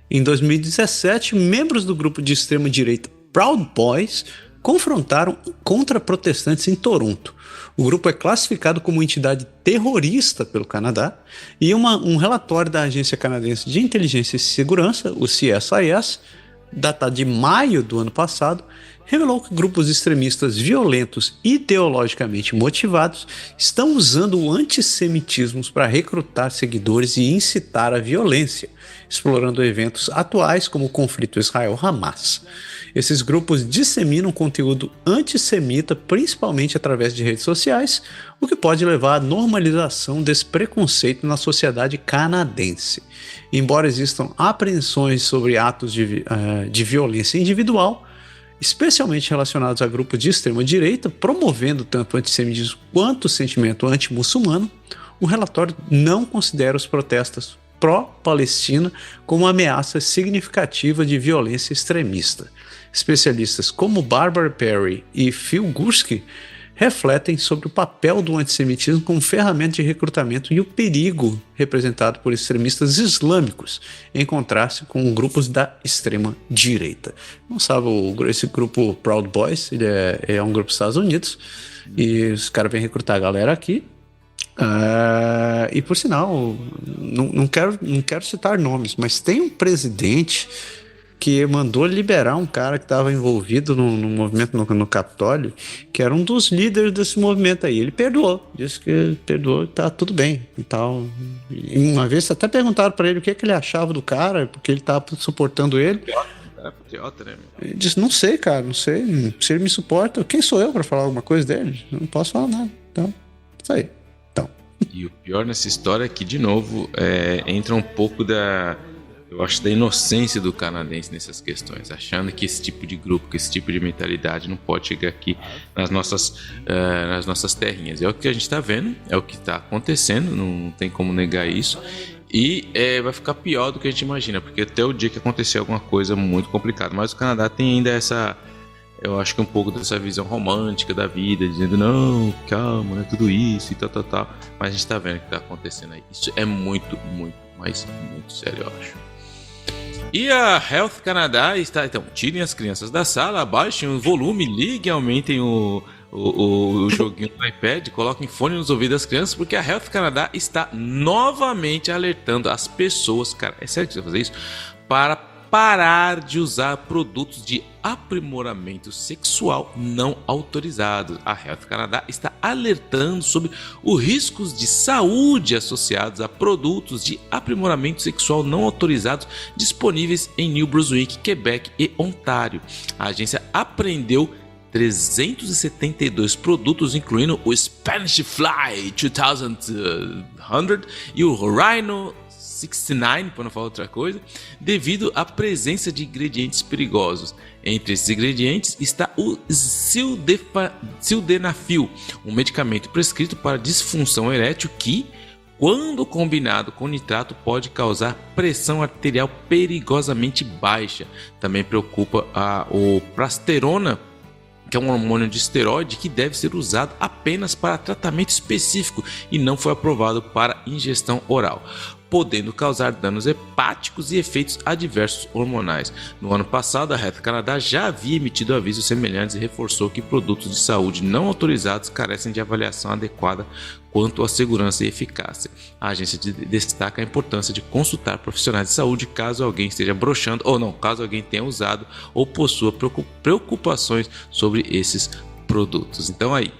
Speaker 2: Em 2017, membros do grupo de extrema-direita Proud Boys confrontaram contra protestantes em Toronto. O grupo é classificado como entidade terrorista pelo Canadá e um relatório da Agência Canadense de Inteligência e Segurança, o CSIS, datado de maio do ano passado, revelou que grupos extremistas violentos ideologicamente motivados estão usando o antissemitismo para recrutar seguidores e incitar a violência. explorando eventos atuais como o conflito Israel-Hamas. Esses grupos disseminam conteúdo antissemita, principalmente através de redes sociais, o que pode levar à normalização desse preconceito na sociedade canadense. Embora existam apreensões sobre atos de violência individual, especialmente relacionados a grupos de extrema-direita, promovendo tanto o antissemitismo quanto o sentimento anti-muçulmano, o relatório não considera os protestos pró-Palestina como ameaça significativa de violência extremista. Especialistas como Barbara Perry e Phil Gurski refletem sobre o papel do antissemitismo como ferramenta de recrutamento e o perigo representado por extremistas islâmicos, em contraste com grupos da extrema-direita. Não sabe, esse grupo Proud Boys, ele é um grupo dos Estados Unidos, e os caras vêm recrutar a galera aqui. E por sinal, não quero citar nomes, mas tem um presidente que mandou liberar um cara que estava envolvido no movimento no Capitólio, que era um dos líderes desse movimento aí. Ele perdoou, disse que perdoou, tá tudo bem e tal. E uma vez até perguntaram para ele o que ele achava do cara, porque ele estava suportando ele.
Speaker 4: É patriota, né, meu?
Speaker 2: Ele disse, não sei, cara, não sei. Se ele me suporta, quem sou eu para falar alguma coisa dele? Eu não posso falar nada. Então, isso aí.
Speaker 4: E o pior nessa história é que, de novo, entra um pouco eu acho, da inocência do canadense nessas questões, achando que esse tipo de grupo, que esse tipo de mentalidade não pode chegar aqui nas nossas terrinhas. É o que a gente está vendo, é o que está acontecendo, não tem como negar isso. E vai ficar pior do que a gente imagina, porque até o dia que acontecer alguma coisa muito complicada. Mas o Canadá tem ainda eu acho que um pouco dessa visão romântica da vida, dizendo, não, calma, não é tudo isso e tal. Mas a gente tá vendo o que tá acontecendo aí. Isso é muito, muito, mas muito sério, eu acho. E a Health Canada está... Então, tirem as crianças da sala, abaixem o volume, liguem, aumentem o joguinho do iPad, coloquem fone nos ouvidos das crianças, porque a Health Canada está novamente alertando as pessoas, cara, é sério que você vai fazer isso? Para parar de usar produtos de aprimoramento sexual não autorizados. A Health Canada está alertando sobre os riscos de saúde associados a produtos de aprimoramento sexual não autorizados disponíveis em New Brunswick, Quebec e Ontário. A agência apreendeu 372 produtos, incluindo o Spanish Fly 2100 e o Rhino 69, para não falar outra coisa, devido à presença de ingredientes perigosos. Entre esses ingredientes está o sildenafil, um medicamento prescrito para disfunção erétil que, quando combinado com nitrato, pode causar pressão arterial perigosamente baixa. Também preocupa o prasterona, que é um hormônio de esteroide que deve ser usado apenas para tratamento específico e não foi aprovado para ingestão oral, podendo causar danos hepáticos e efeitos adversos hormonais. No ano passado, a Health Canada já havia emitido avisos semelhantes e reforçou que produtos de saúde não autorizados carecem de avaliação adequada quanto à segurança e eficácia. A agência destaca a importância de consultar profissionais de saúde caso alguém esteja broxando ou não, caso alguém tenha usado ou possua preocupações sobre esses produtos. Então aí,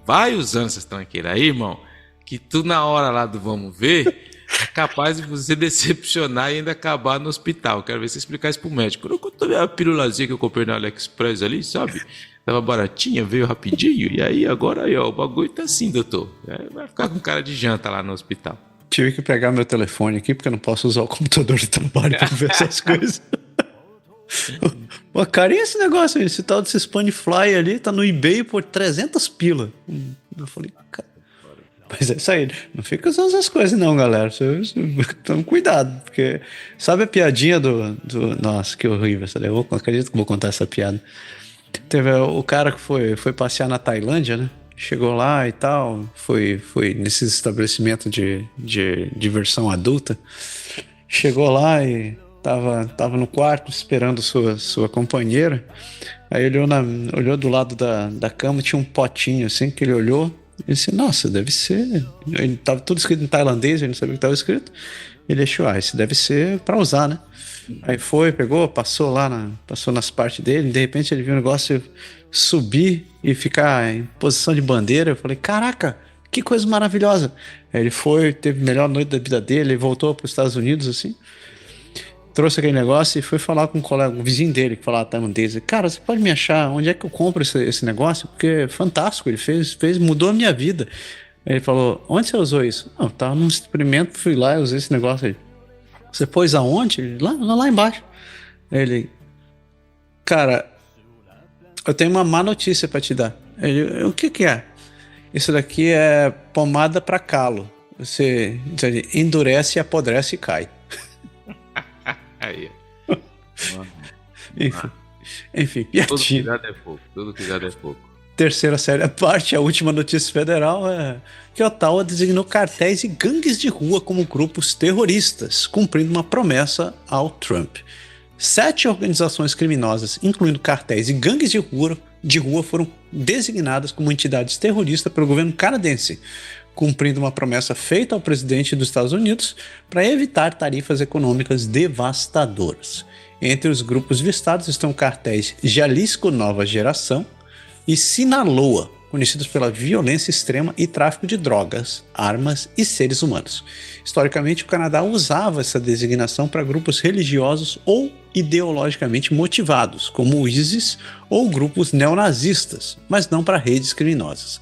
Speaker 4: vai usando essas tranqueiras aí, irmão, que tu na hora lá do vamos ver... é capaz de você decepcionar e ainda acabar no hospital. Quero ver você explicar isso pro médico. Eu tomei a pirulazinha que eu comprei na AliExpress ali, sabe? Tava baratinha, veio rapidinho. E aí, agora aí, ó, o bagulho tá assim, doutor. Vai ficar com cara de janta lá no hospital.
Speaker 2: Tive que pegar meu telefone aqui, porque eu não posso usar o computador de trabalho pra ver essas coisas. Pô, carinha esse negócio aí. Esse tal desse Spanifly ali tá no eBay por 300 pila. Eu falei, cara... Mas é isso aí, não fica usando essas coisas não, galera. Toma cuidado, porque... Sabe a piadinha do... Nossa, que horrível. Eu acredito que vou contar essa piada. Teve o cara que foi passear na Tailândia, né? Chegou lá e tal, foi nesses estabelecimentos de diversão adulta. Chegou lá e tava no quarto esperando sua companheira. Aí olhou do lado da cama, tinha um potinho assim, que ele olhou. Ele disse, nossa, deve ser... Ele tava tudo escrito em tailandês, ele não sabia o que estava escrito. Ele achou, isso deve ser para usar, né? Aí pegou, passou nas partes dele. De repente ele viu o negócio subir e ficar em posição de bandeira. Eu falei, caraca, que coisa maravilhosa. Aí ele teve a melhor noite da vida dele, ele voltou para os Estados Unidos, assim. trouxe aquele negócio e foi falar com um colega, um vizinho dele, que falava tailandês. Cara, você pode me achar onde é que eu compro esse negócio? Porque é fantástico, ele mudou a minha vida. Ele falou, onde você usou isso? Não, tava num experimento, fui lá e usei esse negócio aí. Você pôs aonde? Ele, lá embaixo. Ele, cara, eu tenho uma má notícia pra te dar. Ele, o que é? Isso daqui é pomada pra calo. Você endurece, apodrece e cai.
Speaker 4: Aí.
Speaker 2: Enfim, piadinha.
Speaker 4: Todo cuidado é pouco. Todo cuidado é pouco.
Speaker 2: Terceira série à parte, a última notícia federal é que Ottawa designou cartéis e gangues de rua como grupos terroristas, cumprindo uma promessa ao Trump. 7 organizações criminosas, incluindo cartéis e gangues de rua, foram designadas como entidades terroristas pelo governo canadense, cumprindo uma promessa feita ao presidente dos Estados Unidos para evitar tarifas econômicas devastadoras. Entre os grupos listados estão cartéis Jalisco Nova Geração e Sinaloa, conhecidos pela violência extrema e tráfico de drogas, armas e seres humanos. Historicamente, o Canadá usava essa designação para grupos religiosos ou ideologicamente motivados, como o ISIS ou grupos neonazistas, mas não para redes criminosas.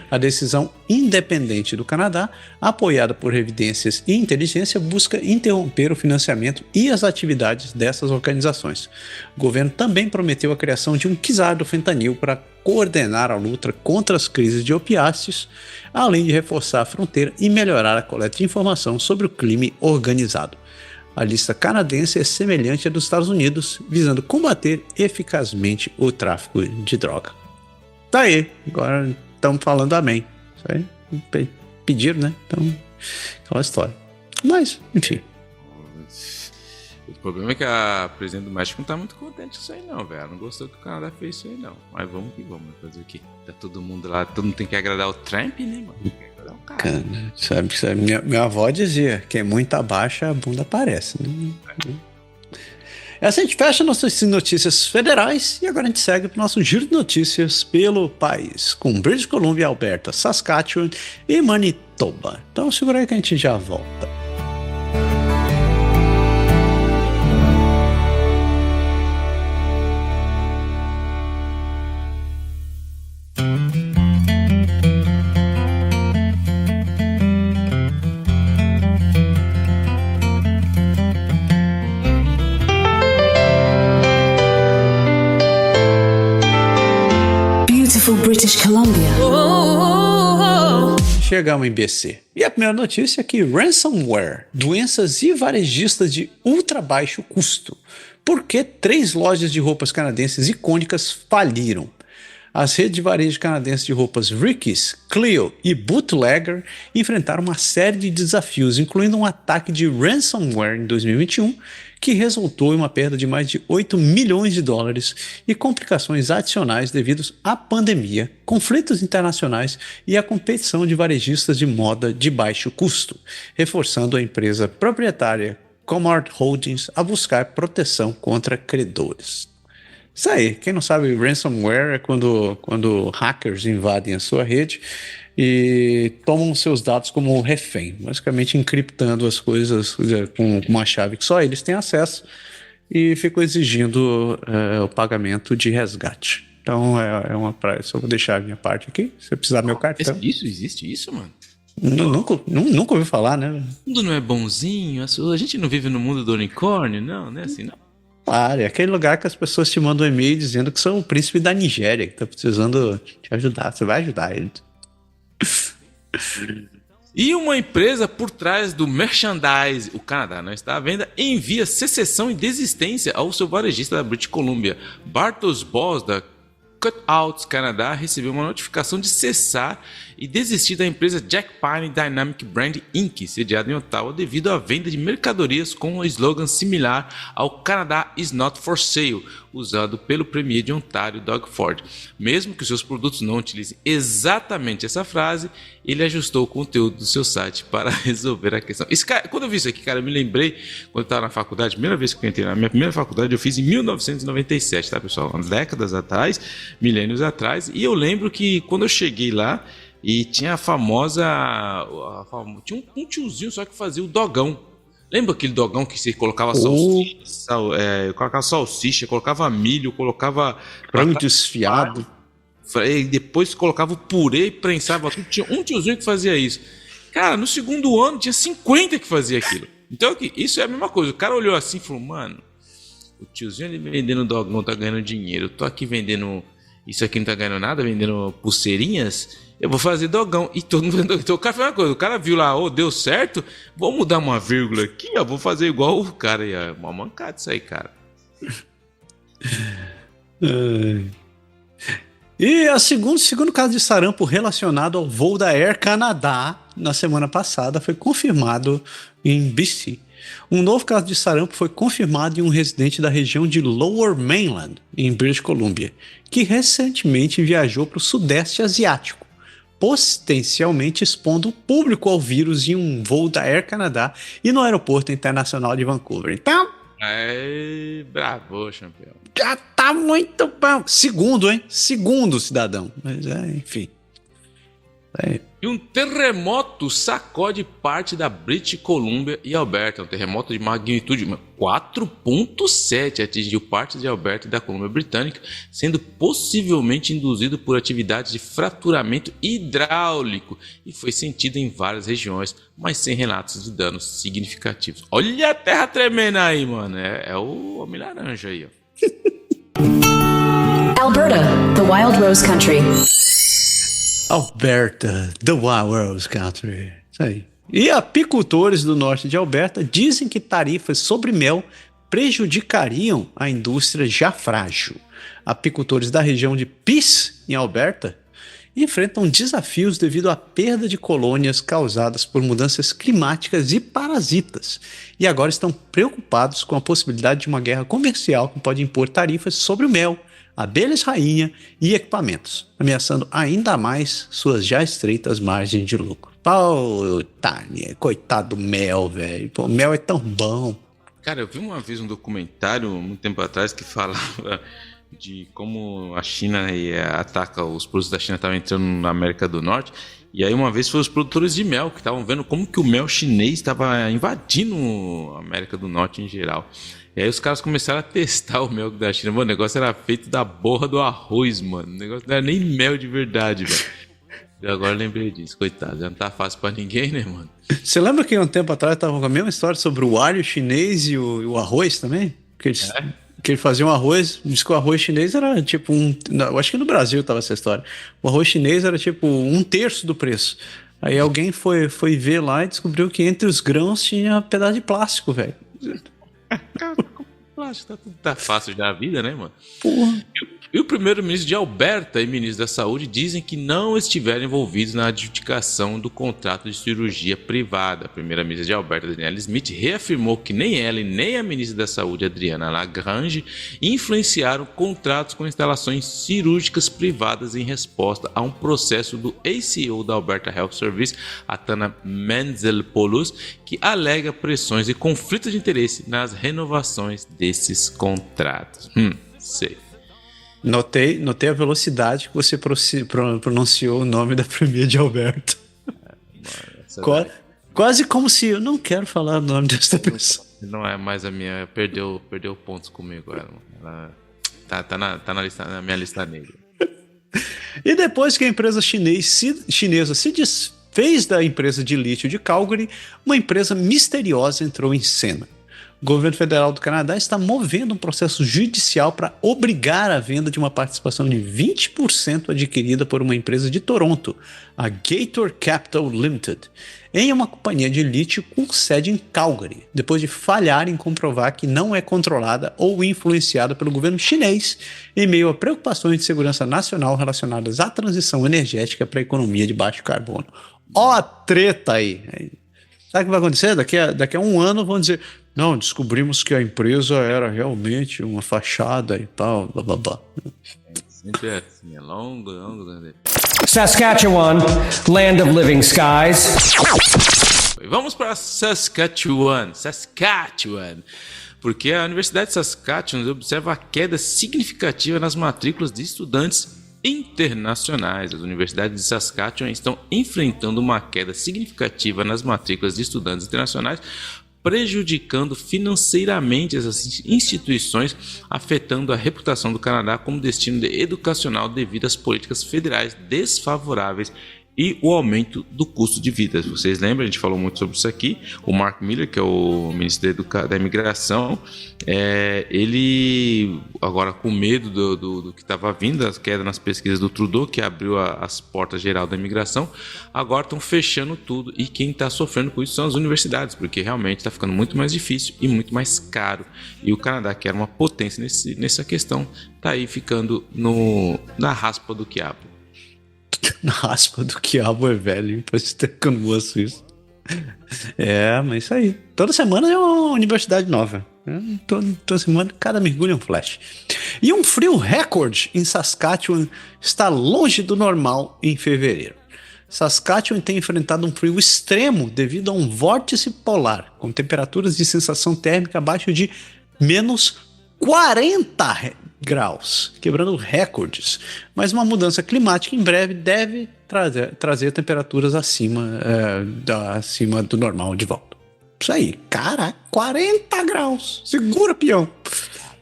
Speaker 2: A decisão independente do Canadá, apoiada por evidências e inteligência, busca interromper o financiamento e as atividades dessas organizações. O governo também prometeu a criação de um czar do fentanil para coordenar a luta contra as crises de opiáceos, além de reforçar a fronteira e melhorar a coleta de informação sobre o crime organizado. A lista canadense é semelhante à dos Estados Unidos, visando combater eficazmente o tráfico de droga. Tá aí, agora estamos falando amém. Isso aí, pediram, né? Então, aquela história. Mas, enfim.
Speaker 4: O problema é que a presidente do México não tá muito contente com isso aí não, velho. Não gostou que o Canadá fez isso aí não. Mas vamos que vamos, fazer o quê? Tá todo mundo lá, todo mundo tem que agradar o Trump, né, mano? Tem que agradar o cara.
Speaker 2: Sabe, minha avó dizia, quem é muito abaixa, a bunda aparece, né? Essa a gente fecha nossas notícias federais e agora a gente segue para o nosso giro de notícias pelo país, com British Columbia, Alberta, Saskatchewan e Manitoba. Então segura aí que a gente já volta.
Speaker 5: British Columbia.
Speaker 2: Chegamos em BC. E a primeira notícia é que ransomware, doenças e varejistas de ultra baixo custo. Por que 3 lojas de roupas canadenses icônicas faliram? As redes de varejo canadenses de roupas Ricky's, Clio e Bootlegger enfrentaram uma série de desafios, incluindo um ataque de ransomware em 2021, que resultou em uma perda de mais de 8 milhões de dólares e complicações adicionais devido à pandemia, conflitos internacionais e à competição de varejistas de moda de baixo custo, reforçando a empresa proprietária Comart Holdings a buscar proteção contra credores. Isso aí, quem não sabe, ransomware é quando hackers invadem a sua rede e tomam seus dados como refém, basicamente encriptando as coisas com uma chave que só eles têm acesso e ficam exigindo o pagamento de resgate. Então é uma praia, só vou deixar a minha parte aqui, se você precisar do meu cartão.
Speaker 4: Existe isso, mano?
Speaker 2: Nunca ouvi falar, né?
Speaker 4: O mundo não é bonzinho, a gente não vive no mundo do unicórnio, não é assim, não.
Speaker 2: Claro, é aquele lugar que as pessoas te mandam um e-mail dizendo que são o príncipe da Nigéria, que tá precisando te ajudar. Você vai ajudar ele.
Speaker 4: E uma empresa por trás do merchandise, o Canadá não está à venda, envia secessão e desistência ao seu varejista da British Columbia. Bartos Boss, da Cutouts Canadá, recebeu uma notificação de cessar e desistir da empresa Jack Pine Dynamic Brand Inc., sediada em Ottawa, devido à venda de mercadorias com um slogan similar ao Canada is not for sale, usado pelo premier de Ontário, Doug Ford. Mesmo que seus produtos não utilizem exatamente essa frase, ele ajustou o conteúdo do seu site para resolver a questão. Quando eu vi isso aqui, cara, eu me lembrei, quando eu estava na faculdade, a primeira vez que eu entrei na minha primeira faculdade, eu fiz em 1997, tá, pessoal? Umas décadas atrás, milênios atrás, e eu lembro que quando eu cheguei lá, e tinha a famosa... tinha um tiozinho só que fazia o dogão. Lembra aquele dogão que você colocava salsicha, colocava milho, colocava
Speaker 2: frango desfiado.
Speaker 4: E depois colocava o purê e prensava tudo. Tinha um tiozinho que fazia isso. Cara, no segundo ano tinha 50 que fazia aquilo. Então isso é a mesma coisa. O cara olhou assim e falou, mano, o tiozinho ali vendendo dogão tá ganhando dinheiro. Eu tô aqui vendendo... Isso aqui não tá ganhando nada, vendendo pulseirinhas. Eu vou fazer dogão. E todo mundo... Então o cara fez uma coisa. O cara viu lá, deu certo. Vou mudar uma vírgula aqui, vou fazer igual o cara. E é uma mancada isso aí, cara.
Speaker 2: E o segundo caso de sarampo relacionado ao voo da Air Canada na semana passada foi confirmado em BC. Um novo caso de sarampo foi confirmado em um residente da região de Lower Mainland, em British Columbia, que recentemente viajou para o Sudeste Asiático, potencialmente expondo o público ao vírus em um voo da Air Canada e no Aeroporto Internacional de Vancouver. Então...
Speaker 4: bravo, campeão.
Speaker 2: Já tá muito bom. Segundo, cidadão. Mas enfim.
Speaker 4: E um terremoto sacode parte da British Columbia e Alberta. Um terremoto de magnitude 4.7 atingiu parte de Alberta e da Colômbia Britânica, sendo possivelmente induzido por atividades de fraturamento hidráulico e foi sentido em várias regiões, mas sem relatos de danos significativos. Olha a terra tremendo aí, mano. É o Homem-Laranja aí, ó.
Speaker 5: Alberta, the Wild Rose Country.
Speaker 2: Alberta, the Wild Rose Country. Isso aí. E apicultores do norte de Alberta dizem que tarifas sobre mel prejudicariam a indústria já frágil. Apicultores da região de Peace, em Alberta, enfrentam desafios devido à perda de colônias causadas por mudanças climáticas e parasitas, e agora estão preocupados com a possibilidade de uma guerra comercial que pode impor tarifas sobre o mel, abelhas rainha e equipamentos, ameaçando ainda mais suas já estreitas margens de lucro. Coitado do mel, velho. Pô, mel é tão bom.
Speaker 4: Cara, eu vi uma vez um documentário, muito tempo atrás, que falava de como a China ataca, os produtos da China estavam entrando na América do Norte. E aí uma vez foram os produtores de mel que estavam vendo como que o mel chinês estava invadindo a América do Norte em geral. E aí os caras começaram a testar o mel da China. Mano, o negócio era feito da borra do arroz, mano. O negócio não era nem mel de verdade, velho. E agora eu lembrei disso, coitado. Já não tá fácil pra ninguém, né, mano?
Speaker 2: Você lembra que um tempo atrás tava com a mesma história sobre o alho chinês e o arroz também? Que eles faziam arroz, diz que o arroz chinês era tipo eu acho que no Brasil tava essa história. O arroz chinês era tipo 1/3 do preço. Aí alguém foi ver lá e descobriu que entre os grãos tinha pedaço de plástico, velho.
Speaker 4: Plástico, tá fácil já a vida, né, mano?
Speaker 2: Porra.
Speaker 4: E o primeiro-ministro de Alberta e ministro da Saúde dizem que não estiveram envolvidos na adjudicação do contrato de cirurgia privada. A primeira-ministra de Alberta, Danielle Smith, reafirmou que nem ela e nem a ministra da Saúde, Adriana Lagrange, influenciaram contratos com instalações cirúrgicas privadas em resposta a um processo do ACO da Alberta Health Service, Atana Menzelpoulos, que alega pressões e conflitos de interesse nas renovações desses contratos. Sei.
Speaker 2: Notei a velocidade que você pronunciou o nome da primeira de Alberta. Quase como se eu não quero falar o nome dessa pessoa.
Speaker 4: Não é mais a minha. Perdeu pontos comigo. Ela tá na minha lista negra.
Speaker 2: E depois que a empresa chinesa se desfez da empresa de lítio de Calgary, uma empresa misteriosa entrou em cena. O governo federal do Canadá está movendo um processo judicial para obrigar a venda de uma participação de 20% adquirida por uma empresa de Toronto, a Gator Capital Limited, em uma companhia de lítio com sede em Calgary, depois de falhar em comprovar que não é controlada ou influenciada pelo governo chinês, em meio a preocupações de segurança nacional relacionadas à transição energética para a economia de baixo carbono. Ó a treta aí! Sabe o que vai acontecer? Daqui a um ano vão dizer: não, descobrimos que a empresa era realmente uma fachada e tal, blá blá blá.
Speaker 4: Sempre é assim, é longo.
Speaker 6: Saskatchewan, land of living skies.
Speaker 4: Vamos para Saskatchewan, porque a Universidade de Saskatchewan observa a queda significativa nas matrículas de estudantes internacionais. As universidades de Saskatchewan estão enfrentando uma queda significativa nas matrículas de estudantes internacionais prejudicando financeiramente essas instituições, afetando a reputação do Canadá como destino educacional devido às políticas federais desfavoráveis e o aumento do custo de vida. Vocês lembram, a gente falou muito sobre isso aqui. O Mark Miller, que é o ministro da Imigração, ele, agora com medo do que estava vindo, as quedas nas pesquisas do Trudeau, que abriu as portas geral da imigração, agora estão fechando tudo, e quem está sofrendo com isso são as universidades, porque realmente está ficando muito mais difícil e muito mais caro. E o Canadá, que era uma potência nessa questão, está aí ficando na raspa do quiabo.
Speaker 3: Na raspa do quiabo é velho, parece ter que eu não gosto disso. Mas isso aí. Toda semana é uma universidade nova. Toda semana, cada mergulho é um flash. E um frio recorde em Saskatchewan está longe do normal em fevereiro. Saskatchewan tem enfrentado um frio extremo devido a um vórtice polar, com temperaturas de sensação térmica abaixo de menos 40 graus, quebrando recordes. Mas uma mudança climática em breve deve trazer temperaturas acima do normal de volta. Isso aí, cara, 40 graus. Segura, peão.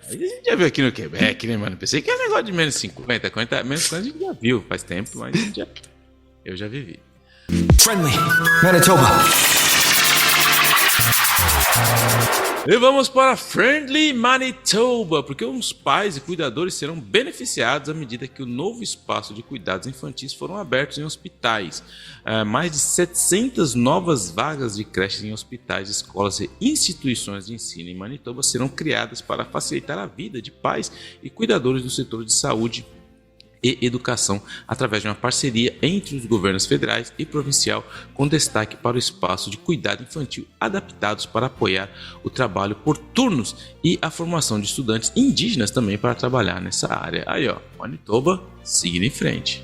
Speaker 4: A gente já viu aqui no Quebec, né, mano? Pensei que era negócio de menos 50, menos 50 a gente já viu faz tempo, mas eu já vivi.
Speaker 6: Friendly, Manitoba.
Speaker 4: E vamos para Friendly Manitoba, porque os pais e cuidadores serão beneficiados à medida que o novo espaço de cuidados infantis foram abertos em hospitais. Mais de 700 novas vagas de creches em hospitais, escolas e instituições de ensino em Manitoba serão criadas para facilitar a vida de pais e cuidadores do setor de saúde e educação, através de uma parceria entre os governos federais e provincial, com destaque para o espaço de cuidado infantil adaptados para apoiar o trabalho por turnos e a formação de estudantes indígenas também para trabalhar nessa área. Aí, ó, Manitoba seguindo em frente.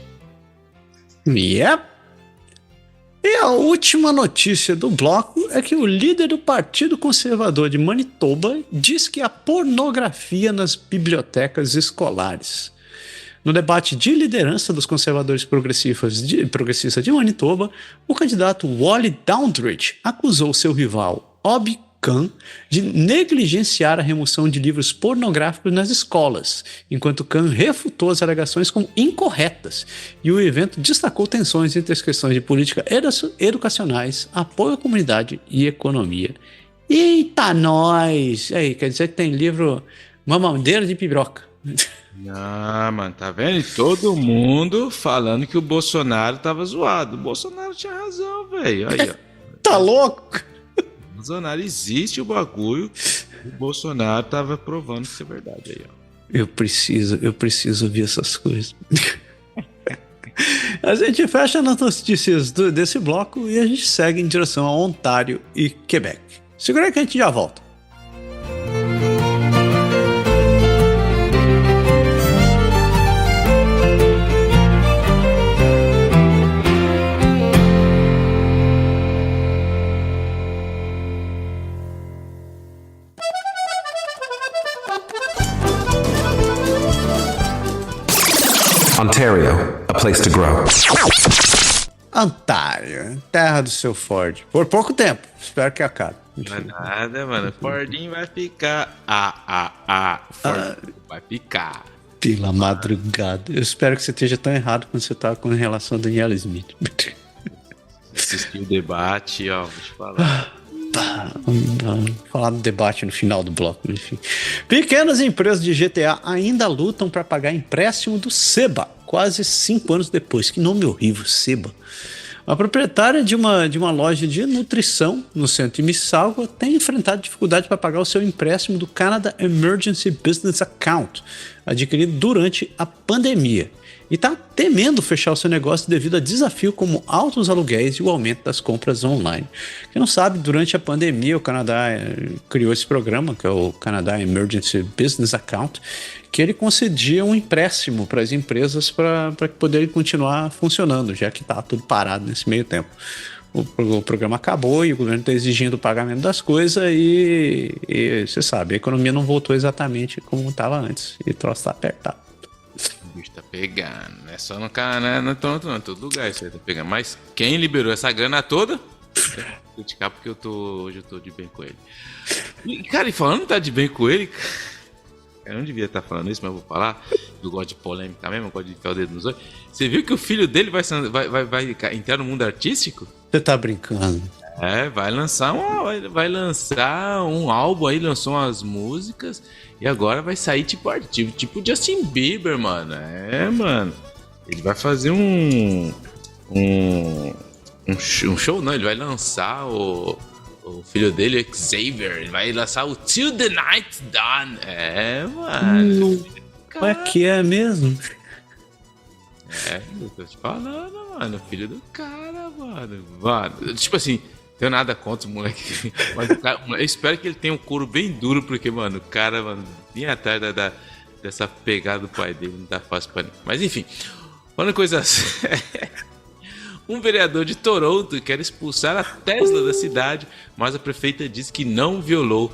Speaker 3: Yep. E a última notícia do bloco é que o líder do Partido Conservador de Manitoba diz que há pornografia nas bibliotecas escolares. No debate de liderança dos conservadores progressistas de Manitoba, o candidato Wally Doundridge acusou seu rival, Obi Khan, de negligenciar a remoção de livros pornográficos nas escolas, enquanto Khan refutou as alegações como incorretas, e o evento destacou tensões entre as questões de política educacionais, apoio à comunidade e economia. Eita, nós! Aí, quer dizer que tem livro mamadeira de piroca.
Speaker 4: Ah, mano, tá vendo? E todo mundo falando que o Bolsonaro tava zoado. O Bolsonaro tinha razão, velho. Aí, ó.
Speaker 3: Tá louco?
Speaker 4: O Bolsonaro existe o bagulho. O Bolsonaro tava provando que isso é verdade aí, ó.
Speaker 3: Eu preciso ouvir essas coisas. A gente fecha as notícias desse bloco e a gente segue em direção a Ontário e Quebec. Segura aí que a gente já volta.
Speaker 6: Ontario, a place to grow.
Speaker 3: Ontário, terra do seu Ford. Por pouco tempo, espero que acabe.
Speaker 4: Não é nada, mano. Fordinho vai ficar. Fordinho vai ficar.
Speaker 3: Pela madrugada. Eu espero que você esteja tão errado quando você tá com relação a Daniela Smith.
Speaker 4: Assistiu o debate, ó, vou te falar.
Speaker 3: Vamos falar do debate no final do bloco, enfim. Pequenas empresas de GTA ainda lutam para pagar empréstimo do Seba, quase 5 anos depois. Que nome horrível, Seba. A proprietária de uma loja de nutrição no centro de Mississauga tem enfrentado dificuldade para pagar o seu empréstimo do Canada Emergency Business Account, adquirido durante a pandemia. E está temendo fechar o seu negócio devido a desafio como altos aluguéis e o aumento das compras online. Quem não sabe, durante a pandemia o Canadá criou esse programa, que é o Canada Emergency Business Account, que ele concedia um empréstimo para as empresas para poderem continuar funcionando, já que está tudo parado nesse meio tempo. O programa acabou e o governo está exigindo o pagamento das coisas e você sabe, a economia não voltou exatamente como estava antes e o troço está apertado.
Speaker 4: O bicho tá pegando, não é só no Canadá, não é todo lugar isso aí tá pegando. Mas quem liberou essa grana toda? criticar porque hoje eu tô de bem com ele. E, cara, e falando tá de bem com ele, eu não devia estar falando isso, mas eu vou falar. Eu gosto de polêmica mesmo, eu gosto de enfiar o dedo nos olhos. Você viu que o filho dele vai entrar no mundo artístico?
Speaker 2: Você tá brincando?
Speaker 4: Vai lançar um álbum aí, lançou umas músicas e agora vai sair tipo Justin Bieber, mano. Mano. Ele vai fazer um show, não, ele vai lançar o filho dele, Xavier, ele vai lançar o Till the Night Dawn. Mano.
Speaker 2: Como é que é mesmo?
Speaker 4: Eu tô te falando, mano, filho do cara, mano. Tipo assim, tenho nada contra o moleque. Mas eu espero que ele tenha um couro bem duro, porque, mano, o cara, mano, vinha atrás dessa pegada do pai dele, não tá fácil pra ninguém. Mas enfim, falando coisa séria. Um vereador de Toronto quer expulsar a Tesla da cidade, mas a prefeita diz que não violou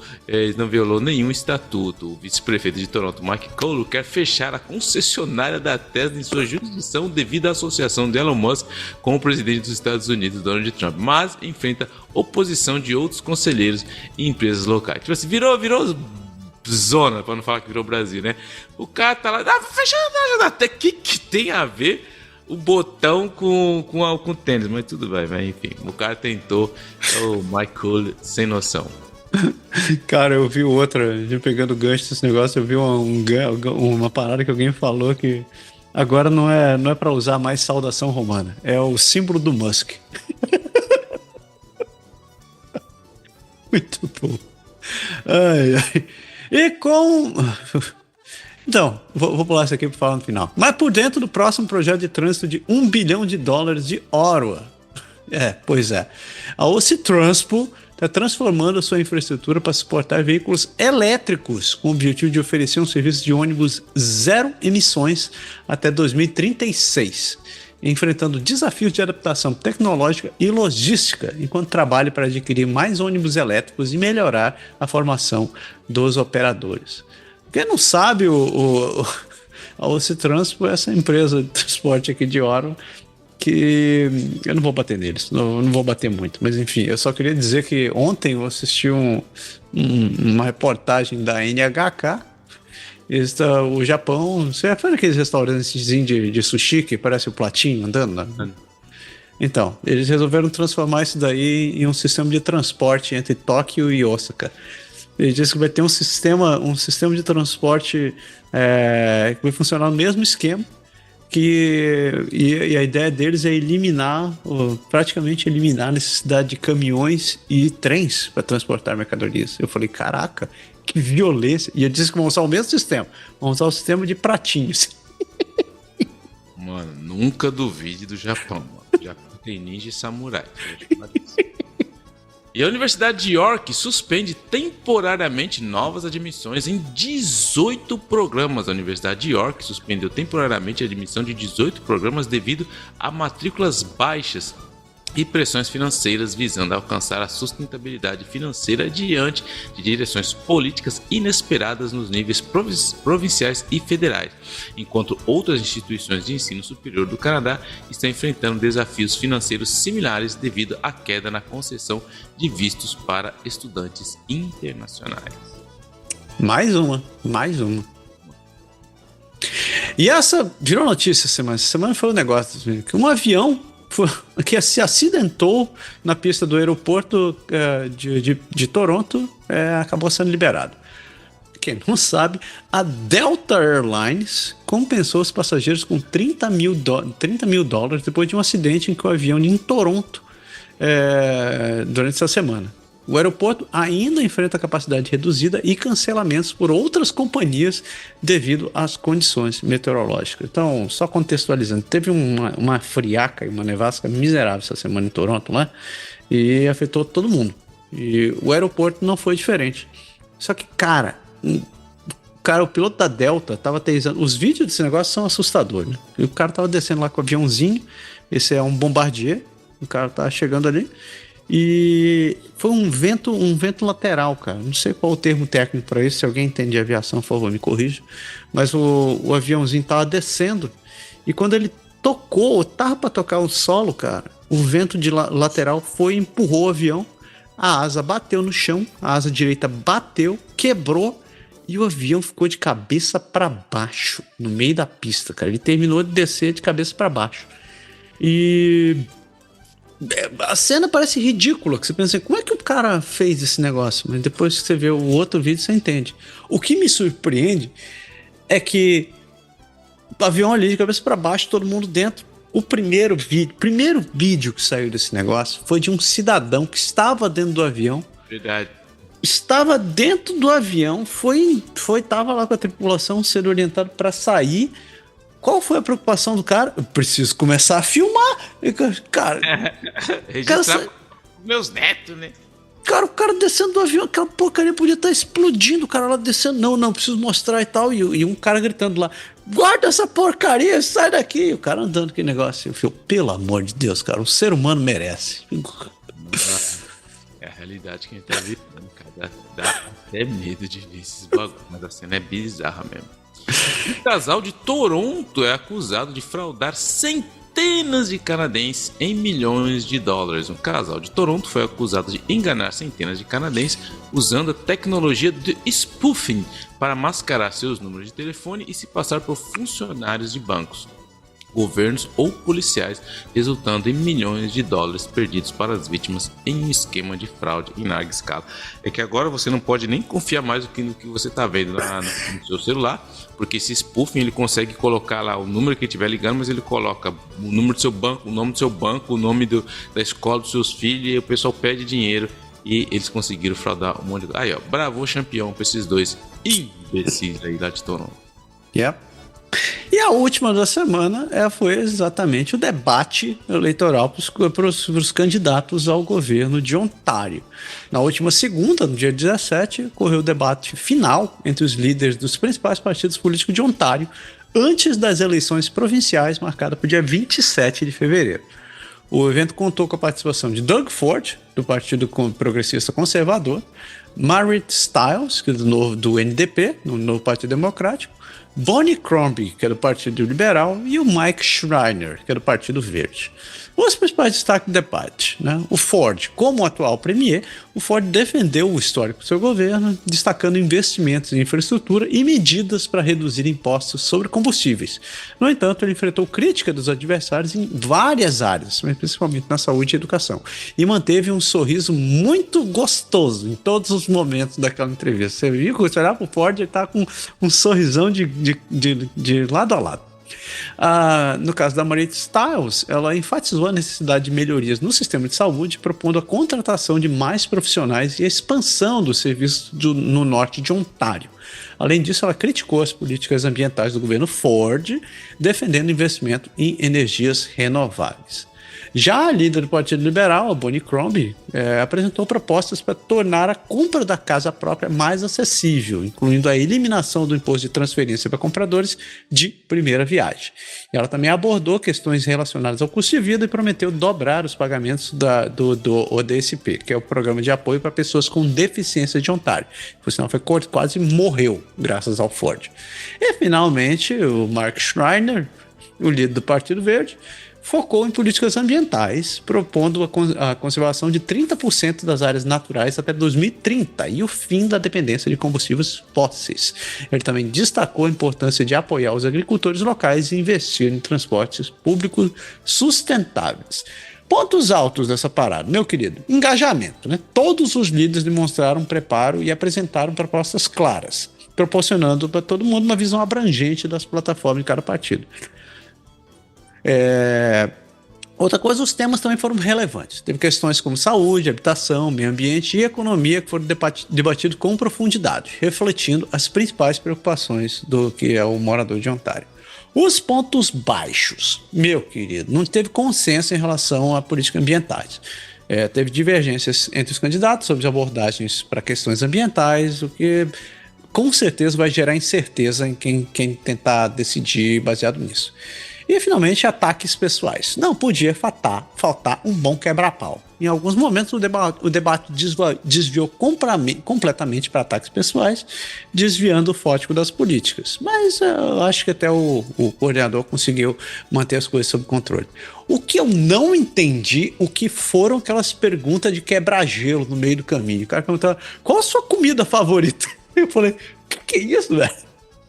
Speaker 4: nenhum estatuto. O vice-prefeito de Toronto, Mike Cole, quer fechar a concessionária da Tesla em sua jurisdição devido à associação de Elon Musk com o presidente dos Estados Unidos, Donald Trump, mas enfrenta oposição de outros conselheiros e empresas locais. Tipo assim, virou zona, pra não falar que virou Brasil, né? O cara tá lá, fechando até que tem a ver o botão com tênis, mas tudo bem, mas enfim, o cara tentou, o Mike Cole sem noção.
Speaker 2: Cara, eu vi outra, pegando gancho desse negócio, eu vi uma parada que alguém falou que agora não é pra usar mais saudação romana, é o símbolo do Musk. Muito bom. Ai. E com... Então, vou pular isso aqui para falar no final. Mas por dentro do próximo projeto de trânsito de $1 bilhão de Ottawa. Pois é. A OC Transpo está transformando a sua infraestrutura para suportar veículos elétricos, com o objetivo de oferecer um serviço de ônibus zero emissões até 2036, enfrentando desafios de adaptação tecnológica e logística, enquanto trabalha para adquirir mais ônibus elétricos e melhorar a formação dos operadores. Quem não sabe, a OC Transpo é essa empresa de transporte aqui de Ottawa, que eu não vou bater neles, não vou bater muito, mas enfim, eu só queria dizer que ontem eu assisti uma reportagem da NHK. O Japão, você foi naqueles restaurantes de sushi que parece o platinho andando, né? Então, eles resolveram transformar isso daí em um sistema de transporte entre Tóquio e Osaka. Ele disse que vai ter um sistema de transporte que vai funcionar no mesmo esquema, e a ideia deles é praticamente eliminar a necessidade de caminhões e trens para transportar mercadorias. Eu falei, caraca, que violência. E ele disse que vão usar o mesmo sistema, vão usar o sistema de pratinhos.
Speaker 4: Mano, nunca duvide do Japão, mano. O Japão tem ninja e samurai. E a Universidade de York suspende temporariamente novas admissões em 18 programas. A Universidade de York suspendeu temporariamente a admissão de 18 programas devido a matrículas baixas e pressões financeiras visando alcançar a sustentabilidade financeira diante de direções políticas inesperadas nos níveis provinciais e federais, enquanto outras instituições de ensino superior do Canadá estão enfrentando desafios financeiros similares devido à queda na concessão de vistos para estudantes internacionais. Mais uma.
Speaker 2: E essa virou notícia essa semana foi um negócio que um avião que se acidentou na pista do aeroporto de Toronto acabou sendo liberado. Quem não sabe, a Delta Airlines compensou os passageiros com $30 mil depois de um acidente em que o avião em Toronto durante essa semana. O aeroporto ainda enfrenta capacidade reduzida e cancelamentos por outras companhias devido às condições meteorológicas. Então, só contextualizando, teve uma friaca e uma nevasca miserável essa semana em Toronto, né? E afetou todo mundo. E o aeroporto não foi diferente. Só que, o piloto da Delta estava aterrissando. Os vídeos desse negócio são assustadores, né? E o cara estava descendo lá com o aviãozinho. Esse é um Bombardier. O cara tá chegando ali. E foi um vento lateral, cara. Não sei qual o termo técnico para isso. Se alguém entende de aviação, por favor, me corrija. Mas o aviãozinho tava descendo. E quando ele tava para tocar o solo, cara,
Speaker 3: o vento de lateral foi e empurrou o avião, a asa bateu no chão, a asa direita bateu, quebrou e o avião ficou de cabeça para baixo, no meio da pista, cara. Ele terminou de descer de cabeça para baixo. E a cena parece ridícula, que você pensa assim, como é que o cara fez esse negócio? Mas depois que você vê o outro vídeo, você entende. O que me surpreende é que o avião ali de cabeça para baixo, todo mundo dentro. O primeiro vídeo que saiu desse negócio foi de um cidadão que estava dentro do avião.
Speaker 4: Verdade.
Speaker 3: Estava dentro do avião, tava lá com a tripulação sendo orientado para sair. Qual foi a preocupação do cara? Eu preciso começar a filmar. Cara,
Speaker 4: registrar meus netos, né?
Speaker 3: Cara, o cara descendo do avião, aquela porcaria podia estar explodindo, o cara lá descendo, não, preciso mostrar e tal, e um cara gritando lá, guarda essa porcaria, sai daqui, e o cara andando com aquele negócio, eu falei, pelo amor de Deus, cara, um ser humano merece.
Speaker 4: É a realidade que a gente tá vivendo, cara, dá até medo de ver esses bagulhos, mas a cena é bizarra mesmo. Um casal de Toronto é acusado de fraudar centenas de canadenses em milhões de dólares. Um casal de Toronto foi acusado de enganar centenas de canadenses usando a tecnologia de spoofing para mascarar seus números de telefone e se passar por funcionários de bancos, governos ou policiais, resultando em milhões de dólares perdidos para as vítimas em um esquema de fraude em larga escala. É que agora você não pode nem confiar mais no que você está vendo no seu celular, porque esse spoofing ele consegue colocar lá o número que estiver ligando, mas ele coloca o número do seu banco, o nome do seu banco, o nome da escola dos seus filhos, e o pessoal pede dinheiro e eles conseguiram fraudar um monte de coisa. Aí, ó, bravo campeão para esses dois imbecis aí lá de Toronto.
Speaker 3: Yep. E a última da semana foi exatamente o debate eleitoral para os candidatos ao governo de Ontário. Na última segunda, no dia 17, ocorreu o debate final entre os líderes dos principais partidos políticos de Ontário, antes das eleições provinciais marcadas para o dia 27 de fevereiro. O evento contou com a participação de Doug Ford, do Partido Progressista Conservador, Marit Stiles, que é do NDP, no Novo Partido Democrático, Bonnie Crombie, que é do Partido Liberal, e o Mike Schreiner, que é do Partido Verde. Os principais destaques do debate, né? O Ford, como atual premier, o Ford defendeu o histórico do seu governo, destacando investimentos em infraestrutura e medidas para reduzir impostos sobre combustíveis. No entanto, ele enfrentou crítica dos adversários em várias áreas, mas principalmente na saúde e educação, e manteve um sorriso muito gostoso em todos os momentos daquela entrevista. Você viu? Você olhar para o Ford, ele está com um sorrisão de lado a lado. No caso da Marit Stiles, ela enfatizou a necessidade de melhorias no sistema de saúde, propondo a contratação de mais profissionais e a expansão dos serviços no norte de Ontário. Além disso, ela criticou as políticas ambientais do governo Ford, defendendo investimento em energias renováveis. Já a líder do Partido Liberal, a Bonnie Crombie, apresentou propostas para tornar a compra da casa própria mais acessível, incluindo a eliminação do imposto de transferência para compradores de primeira viagem. E ela também abordou questões relacionadas ao custo de vida e prometeu dobrar os pagamentos do ODSP, que é o Programa de Apoio para Pessoas com Deficiência de Ontário. Por sinal, quase morreu graças ao Ford. E, finalmente, o Mark Schreiner, o líder do Partido Verde, focou em políticas ambientais, propondo a conservação de 30% das áreas naturais até 2030 e o fim da dependência de combustíveis fósseis. Ele também destacou a importância de apoiar os agricultores locais e investir em transportes públicos sustentáveis. Pontos altos dessa parada, meu querido. Engajamento, né? Todos os líderes demonstraram preparo e apresentaram propostas claras, proporcionando para todo mundo uma visão abrangente das plataformas de cada partido. Outra coisa, os temas também foram relevantes. Teve questões como saúde, habitação, meio ambiente e economia que foram debatidos com profundidade, refletindo as principais preocupações do que é o morador de Ontário. Os pontos baixos, meu querido, não teve consenso em relação a políticas ambientais. Teve divergências entre os candidatos sobre abordagens para questões ambientais, o que com certeza vai gerar incerteza em quem tentar decidir baseado nisso. E, finalmente, ataques pessoais. Não podia faltar um bom quebra-pau.
Speaker 2: Em alguns momentos, o debate desviou completamente para ataques pessoais, desviando o foco das políticas. Mas eu acho que até o coordenador conseguiu manter as coisas sob controle. O que eu não entendi, o que foram aquelas perguntas de quebra-gelo no meio do caminho. O cara perguntava, qual a sua comida favorita? Eu falei, o que é isso, velho?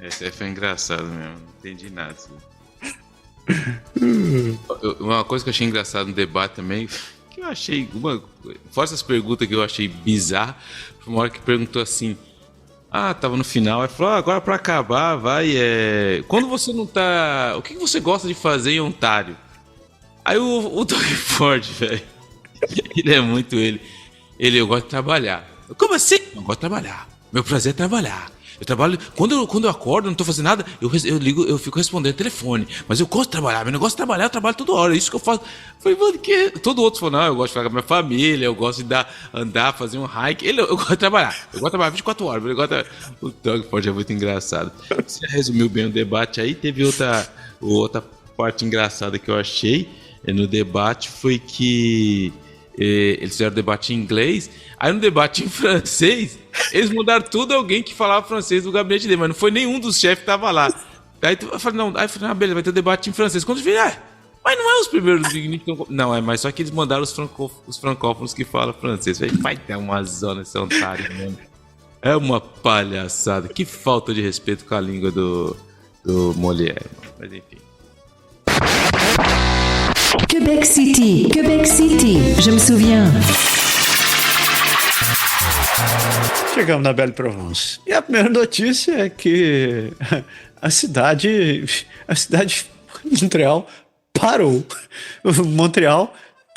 Speaker 4: Esse aí foi engraçado mesmo, não entendi nada. Assim. Uma coisa que eu achei engraçado no debate também, que eu achei, fora essas perguntas que eu achei bizarra, foi uma hora que perguntou assim, tava no final, aí falou, agora pra acabar, quando você não tá, o que você gosta de fazer em Ontário? Aí o Doug Ford, velho, ele é muito eu gosto de trabalhar. Como assim? Eu gosto de trabalhar, meu prazer é trabalhar. Eu trabalho, quando eu acordo, não tô fazendo nada, eu ligo, eu fico respondendo telefone. Mas eu gosto de trabalhar, meu negócio de trabalhar, eu trabalho toda hora, é isso que eu faço. Eu falei, mano, que todo outro falou, não, eu gosto de ficar com a minha família, eu gosto de andar, fazer um hike. Eu gosto de trabalhar, 24 horas. O Doug Ford é muito engraçado. Você resumiu bem o debate aí, teve outra parte engraçada que eu achei no debate, foi que eles fizeram o debate em inglês, aí no debate em francês, eles mudaram tudo alguém que falava francês do gabinete dele, mas não foi nenhum dos chefes que tava lá. Aí eu falei, beleza, vai ter o debate em francês. Quando eu vi, mas não é os primeiros dignitários. Não, mas só que eles mandaram os francófonos que falam francês. Vai ter uma zona esse Ontário, mano. É uma palhaçada. Que falta de respeito com a língua do Molière, mano. Mas enfim.
Speaker 5: Quebec City, je me souviens.
Speaker 2: Chegamos na Belle-Provence. E a primeira notícia é que a cidade de Montreal parou.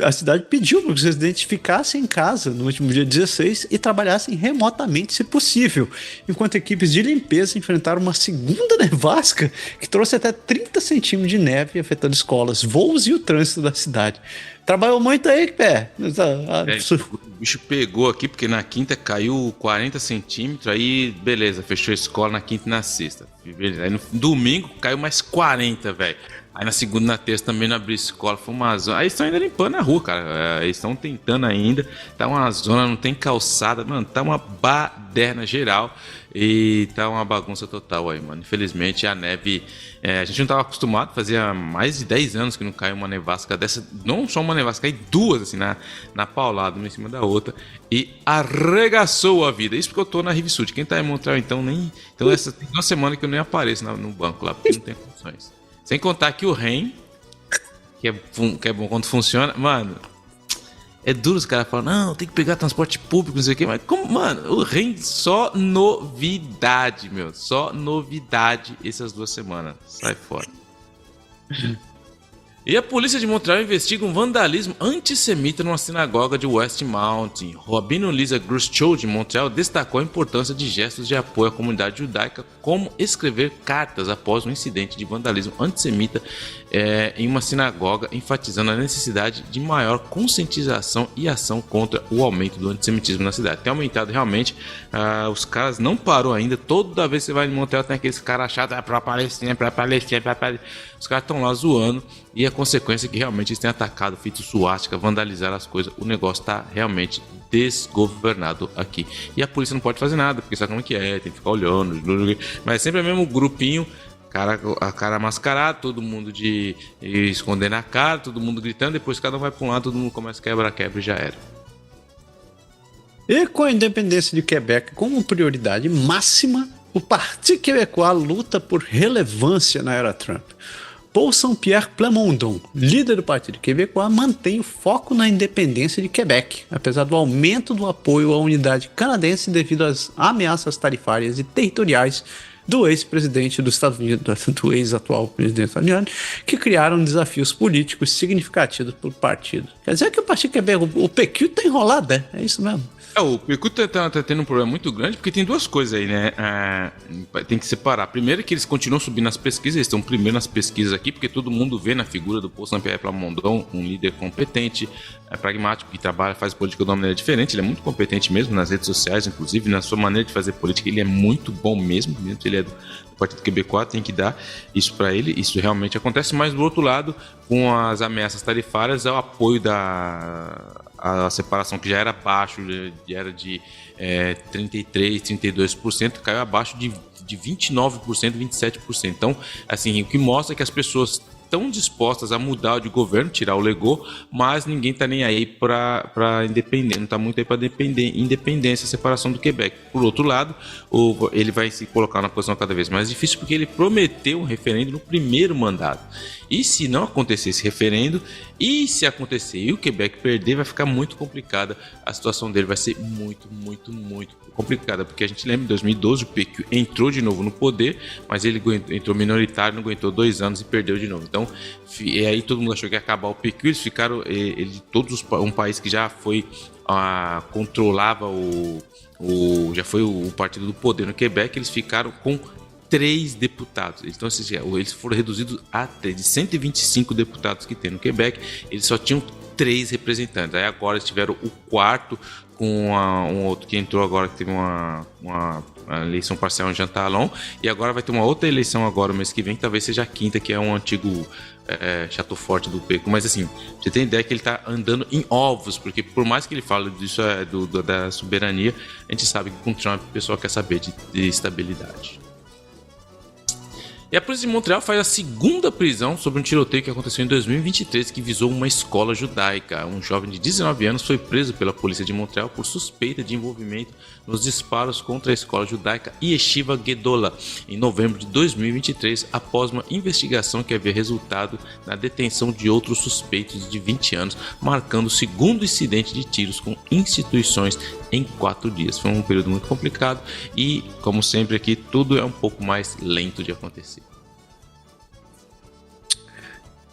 Speaker 2: A cidade pediu para que vocês identificassem em casa no último dia 16 e trabalhassem remotamente, se possível, enquanto equipes de limpeza enfrentaram uma segunda nevasca que trouxe até 30 centímetros de neve, afetando escolas, voos e o trânsito da cidade. Trabalhou muito aí, pé.
Speaker 4: O bicho pegou aqui, porque na quinta caiu 40 centímetros, aí beleza, fechou a escola na quinta e na sexta. Aí no domingo caiu mais 40, velho. Aí na segunda e na terça também não abriu escola, foi uma zona. Aí eles estão ainda limpando a rua, cara. Eles estão tentando ainda. Tá uma zona, não tem calçada, mano. Tá uma baderna geral. E tá uma bagunça total aí, mano. Infelizmente a neve. A gente não tava acostumado, fazia mais de 10 anos que não caiu uma nevasca dessa. Não só uma nevasca, caiu duas, assim, na paulada, uma em cima da outra. E arregaçou a vida. Isso porque eu tô na Rive Sud. Quem tá em Montreal, então, nem. Então, tem 2 semanas que eu nem apareço no banco lá, porque não tem condições. Sem contar que o REM, que é bom quando funciona, mano, é duro os caras falam, não, tem que pegar transporte público, não sei o quê, mas como, mano, o REM só novidade, meu, só novidade essas 2 semanas, sai fora. E a polícia de Montreal investiga um vandalismo antissemita numa sinagoga de Westmount. Rabino Lisa Grushchow, de Montreal, destacou a importância de gestos de apoio à comunidade judaica, como escrever cartas após um incidente de vandalismo antissemita em uma sinagoga, enfatizando a necessidade de maior conscientização e ação contra o aumento do antissemitismo na cidade. Tem aumentado realmente, os caras não parou ainda, toda vez que você vai em Montreal tem aqueles caras chatos, pra Palestina. Os caras estão lá zoando e a consequência é que realmente eles têm atacado, feito suástica, vandalizaram as coisas. O negócio está realmente desgovernado aqui. E a polícia não pode fazer nada, porque sabe como é que é, tem que ficar olhando. Mas é sempre o mesmo grupinho, a cara mascarada, todo mundo de escondendo a cara, todo mundo gritando, depois cada um vai para um lado, todo mundo começa a quebra-quebra e já era.
Speaker 2: E com a independência de Quebec como prioridade máxima, o Partido Québécois luta por relevância na era Trump. Paul Saint-Pierre Plamondon, líder do Partido Québécois, mantém o foco na independência de Quebec, apesar do aumento do apoio à unidade canadense devido às ameaças tarifárias e territoriais do ex-presidente dos Estados Unidos, do ex-atual presidente estadounidense, que criaram desafios políticos significativos para o partido. Quer dizer que o Partido Quebec, o PQ está enrolado, né? É isso mesmo.
Speaker 4: O PQ tá tendo um problema muito grande, porque tem 2 coisas aí, né? Tem que separar. Primeiro é que eles continuam subindo nas pesquisas, eles estão primeiro nas pesquisas aqui, porque todo mundo vê na figura do Paul Saint-Pierre Plamondon um líder competente, pragmático, que trabalha, faz política de uma maneira diferente. Ele é muito competente mesmo nas redes sociais, inclusive na sua maneira de fazer política. Ele é muito bom mesmo ele é do Partido Québécois, tem que dar isso para ele. Isso realmente acontece, mas do outro lado, com as ameaças tarifárias, o apoio a separação que já era baixo, já era de 33%, 32%, caiu abaixo de 29%, 27%. Então, assim, o que mostra é que as pessoas estão dispostas a mudar de governo, tirar o Legô, mas ninguém está nem aí para independência, não está muito aí para independência, separação do Quebec. Por outro lado, ele vai se colocar numa posição cada vez mais difícil porque ele prometeu um referendo no primeiro mandato. E se não acontecer esse referendo, e se acontecer e o Quebec perder, vai ficar muito complicada. A situação dele vai ser muito, muito, muito complicada, porque a gente lembra, em 2012 o PQ entrou de novo no poder, mas ele entrou minoritário, não aguentou 2 anos e perdeu de novo. Então, e aí todo mundo achou que ia acabar o PQ, eles ficaram, um país que já foi, controlava já foi o partido do poder no Quebec, eles ficaram com 3 deputados. Então, eles foram reduzidos a 3. De 125 deputados que tem no Quebec, eles só tinham 3 representantes. Aí agora eles tiveram o 4 com um outro que entrou agora, que teve uma eleição parcial em Jean Talon, e agora vai ter uma outra eleição agora, mês que vem, que talvez seja a 5ª, que é um antigo Chateau Forte do PQ. Mas assim, você tem ideia que ele está andando em ovos, porque por mais que ele fale disso da soberania, a gente sabe que com Trump o pessoal quer saber de estabilidade. E a polícia de Montreal faz a segunda prisão sobre um tiroteio que aconteceu em 2023 que visou uma escola judaica. Um jovem de 19 anos foi preso pela polícia de Montreal por suspeita de envolvimento nos disparos contra a escola judaica Yeshiva Gedolah em novembro de 2023, após uma investigação que havia resultado na detenção de outros suspeitos de 20 anos, marcando o segundo incidente de tiros com instituições em 4 dias. Foi um período muito complicado e, como sempre aqui, tudo é um pouco mais lento de acontecer.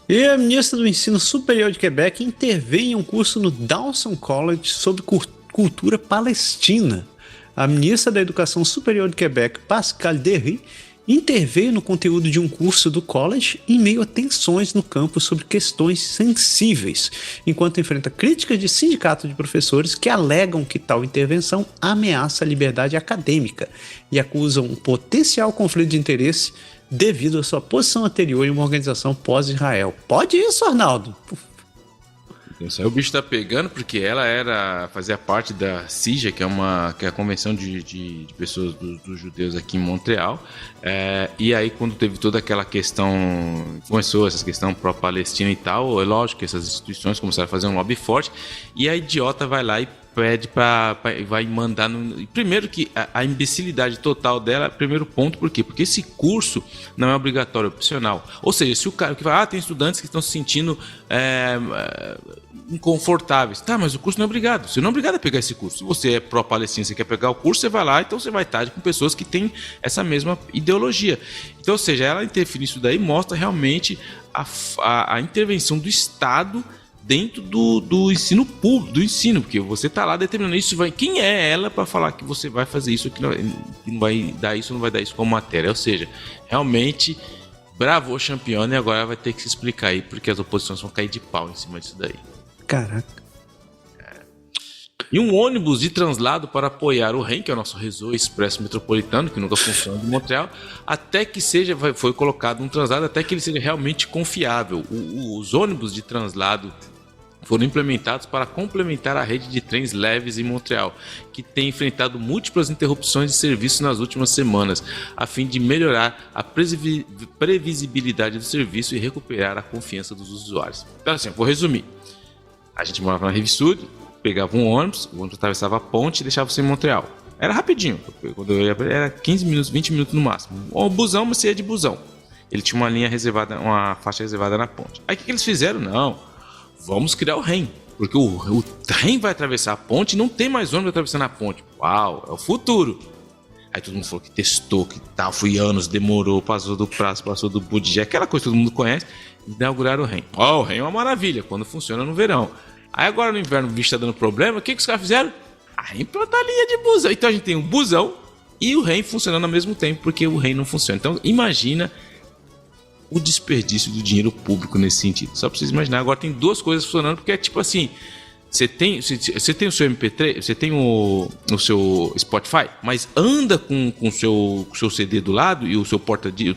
Speaker 2: E a ministra do Ensino Superior de Quebec interveio em um curso no Dawson College sobre cultura palestina. A ministra da Educação Superior de Quebec, Pascale Derry, interveio no conteúdo de um curso do college em meio a tensões no campus sobre questões sensíveis, enquanto enfrenta críticas de sindicatos de professores que alegam que tal intervenção ameaça a liberdade acadêmica e acusam um potencial conflito de interesse devido à sua posição anterior em uma organização pós-Israel. Pode isso, Arnaldo?
Speaker 4: Isso aí o bicho tá pegando, porque ela fazia parte da CIJA, que é a convenção de pessoas dos judeus aqui em Montreal. E aí, quando teve toda aquela questão, começou essa questão pró-Palestina e tal, é lógico que essas instituições começaram a fazer um lobby forte, e a idiota vai lá e pede vai mandar primeiro que a imbecilidade total dela, primeiro ponto, por quê? Porque esse curso não é obrigatório, é opcional. Ou seja, se o cara que vai, tem estudantes que estão se sentindo inconfortáveis. Tá, mas o curso não é obrigado. Você não é obrigado a pegar esse curso. Se você é pró-Palestina, você quer pegar o curso, você vai lá, então você vai estar com pessoas que têm essa mesma ideologia. Então, ou seja, ela interferir isso daí mostra realmente a intervenção do Estado dentro do ensino público, do ensino, porque você está lá determinando isso, quem é ela para falar que você vai fazer isso, que não vai dar isso, não vai dar isso como matéria. Ou seja, realmente bravo Champion, e agora vai ter que se explicar aí, porque as oposições vão cair de pau em cima disso daí.
Speaker 2: Caraca.
Speaker 4: E um ônibus de translado para apoiar o REM, que é o nosso Réseau Expresso Metropolitano, que nunca funciona em Montreal, até que foi colocado um translado, até que ele seja realmente confiável. Os ônibus de translado foram implementados para complementar a rede de trens leves em Montreal, que tem enfrentado múltiplas interrupções de serviço nas últimas semanas, a fim de melhorar a previsibilidade do serviço e recuperar a confiança dos usuários. Então assim, vou resumir. A gente morava na Rive-Sud, pegava um ônibus, o ônibus atravessava a ponte e deixava você em Montreal. Era rapidinho, quando eu ia, era 15 minutos, 20 minutos no máximo. O busão, você ia de busão. Ele tinha uma linha reservada, uma faixa reservada na ponte. Aí o que eles fizeram? Não, vamos criar o REM, porque o REM vai atravessar a ponte e não tem mais ônibus atravessando a ponte. Uau, é o futuro. Aí todo mundo falou que testou, que tal, foi anos, demorou, passou do prazo, passou do budget, aquela coisa que todo mundo conhece, inauguraram o REM. O REM é uma maravilha, quando funciona no verão. Aí agora no inverno o bicho tá dando problema, o que os caras fizeram? Implantar a linha de busão. Então a gente tem um busão e o REM funcionando ao mesmo tempo, porque o REM não funciona. Então imagina o desperdício do dinheiro público nesse sentido. Só pra vocês imaginarem, agora tem duas coisas funcionando, porque é tipo assim, Você tem o seu MP3, você tem o seu Spotify, mas anda com o seu CD do lado e o seu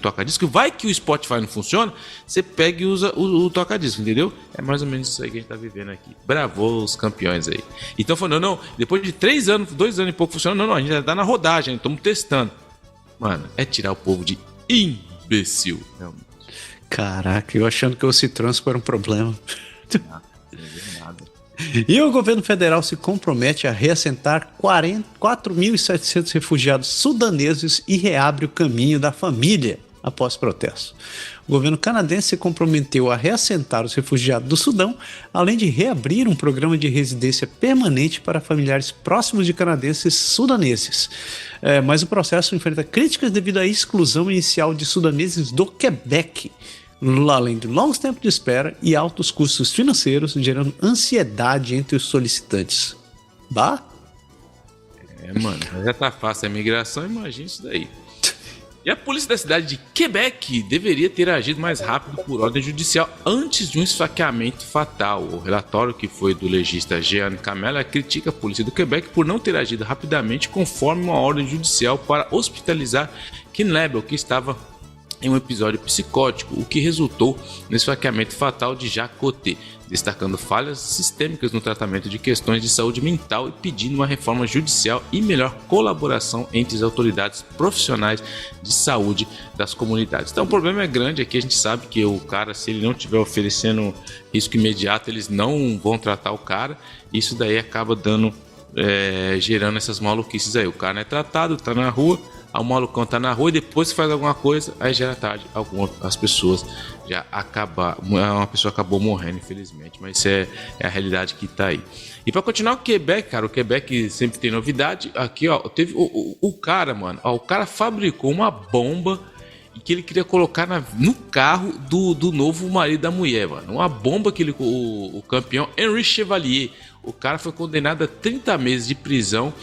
Speaker 4: toca-disco, vai que o Spotify não funciona, você pega e usa o toca-disco, entendeu? É mais ou menos isso aí que a gente tá vivendo aqui. Bravo os campeões aí. Então falando, não, depois de 2 anos e pouco funcionando, não, a gente já tá na rodagem, estamos testando. Mano, é tirar o povo de imbecil, realmente.
Speaker 3: Caraca, eu achando que o Citrânsito era um problema.
Speaker 4: Não é nada.
Speaker 3: E o governo federal se compromete a reassentar 4.700 refugiados sudaneses e reabre o caminho da família após protesto. O governo canadense se comprometeu a reassentar os refugiados do Sudão, além de reabrir um programa de residência permanente para familiares próximos de canadenses sudaneses. Mas o processo enfrenta críticas devido à exclusão inicial de sudaneses do Quebec, além de longos tempos de espera e altos custos financeiros, gerando ansiedade entre os solicitantes. Bah?
Speaker 4: Mano, já tá fácil a imigração, imagina isso daí. E a polícia da cidade de Quebec deveria ter agido mais rápido por ordem judicial antes de um esfaqueamento fatal. O relatório, que foi do legista Jean Camela, critica a polícia do Quebec por não ter agido rapidamente conforme uma ordem judicial para hospitalizar Ken Lebel, que estava em um episódio psicótico, o que resultou no esfaqueamento fatal de Jacques Côté, destacando falhas sistêmicas no tratamento de questões de saúde mental e pedindo uma reforma judicial e melhor colaboração entre as autoridades profissionais de saúde das comunidades. Então o problema é grande aqui, a gente sabe que o cara, se ele não estiver oferecendo risco imediato, eles não vão tratar o cara, isso daí acaba gerando essas maluquices aí. O cara não é tratado, tá na rua, o malucão tá na rua e depois faz alguma coisa, aí já era tarde, as pessoas já uma pessoa acabou morrendo, infelizmente, mas isso é a realidade que tá aí. E pra continuar o Quebec, cara, o Quebec sempre tem novidade, aqui ó, teve o cara, mano, ó, o cara fabricou uma bomba que ele queria colocar no carro do novo marido da mulher, mano, uma bomba que o campeão Henri Chevalier, o cara foi condenado a 30 meses de prisão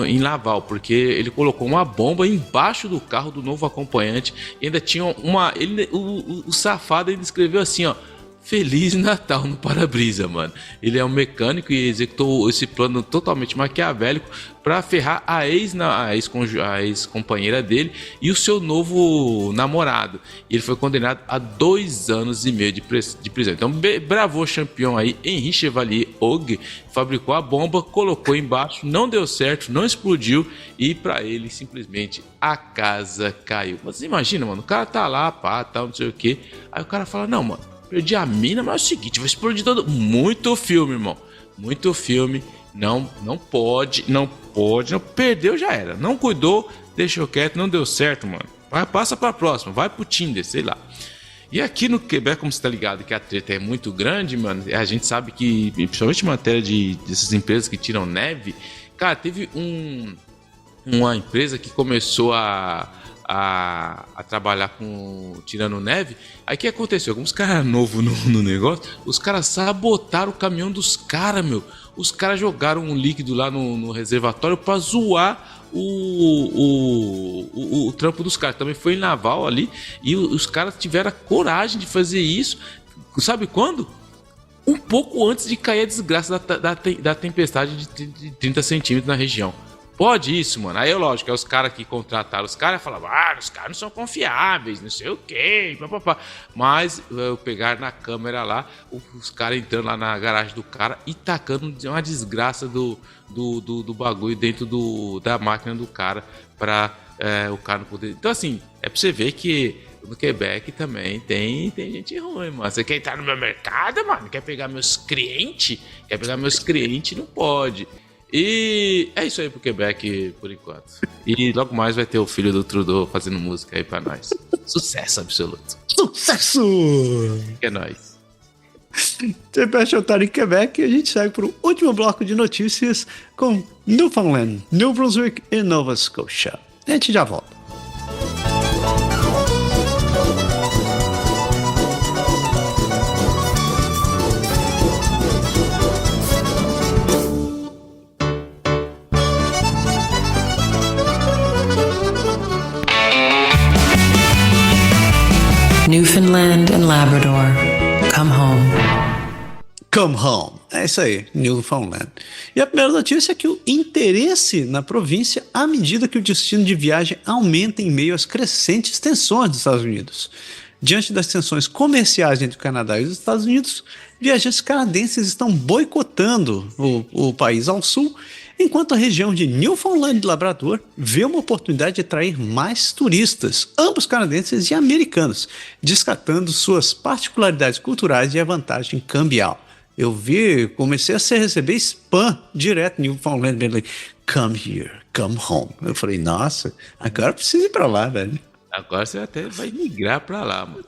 Speaker 4: em Laval, porque ele colocou uma bomba embaixo do carro do novo acompanhante e ainda tinha o safado ainda escreveu assim, ó: Feliz Natal no para-brisa, mano. Ele é um mecânico e executou esse plano totalmente maquiavélico para ferrar a ex-companheira dele e o seu novo namorado. E ele foi condenado a 2 anos e meio de prisão. Então, bravo campeão aí, Henri Chevalier Og, fabricou a bomba, colocou embaixo, não deu certo, não explodiu e para ele simplesmente a casa caiu. Mas imagina, mano, o cara tá lá, pá, tal, não sei o que. Aí o cara fala: não, mano, perdi a mina, mas é o seguinte, vai explodir todo. Muito filme, irmão. Muito filme. Não pode. Perdeu, já era. Não cuidou, deixou quieto, não deu certo, mano. Passa pra próxima, vai pro Tinder, sei lá. E aqui no Quebec, como você tá ligado que a treta é muito grande, mano, a gente sabe que, principalmente em matéria dessas empresas que tiram neve, cara, teve uma empresa que começou a trabalhar tirando neve. Aí o que aconteceu? Como os caras novos no negócio, os caras sabotaram o caminhão dos caras, meu. Os caras jogaram um líquido lá no reservatório pra zoar o trampo dos caras. Também foi em Laval ali. E os caras tiveram a coragem de fazer isso. Sabe quando? Um pouco antes de cair a desgraça da tempestade de 30 centímetros na região. Pode isso, mano. Aí, lógico, os caras que contrataram os caras falavam: os caras não são confiáveis, não sei o quê, papapá. Mas eu pegar na câmera lá, os caras entrando lá na garagem do cara e tacando uma desgraça do bagulho dentro da máquina do cara pra o cara não poder. Então, assim, é pra você ver que no Quebec também tem gente ruim, mano. Você quer entrar no meu mercado, mano? Quer pegar meus clientes? Não pode. E é isso aí pro Quebec por enquanto. E logo mais vai ter o filho do Trudeau fazendo música aí pra nós. Sucesso absoluto.
Speaker 3: Sucesso!
Speaker 4: É nóis.
Speaker 3: TPS Otário em Quebec, e a gente segue para o último bloco de notícias com Newfoundland, New Brunswick e Nova Scotia. A gente já volta.
Speaker 5: Newfoundland and Labrador, come home.
Speaker 2: Come home. É isso aí, Newfoundland. E a primeira notícia é que o interesse na província à medida que o destino de viagem aumenta em meio às crescentes tensões dos Estados Unidos. Diante das tensões comerciais entre o Canadá e os Estados Unidos, viajantes canadenses estão boicotando o país ao sul, enquanto a região de Newfoundland e Labrador vê uma oportunidade de atrair mais turistas, ambos canadenses e americanos, destacando suas particularidades culturais e a vantagem cambial. Eu comecei a receber spam direto em Newfoundland, come here, come home. Eu falei, nossa, agora eu preciso ir pra lá, velho.
Speaker 4: Agora você até vai migrar pra lá, mano.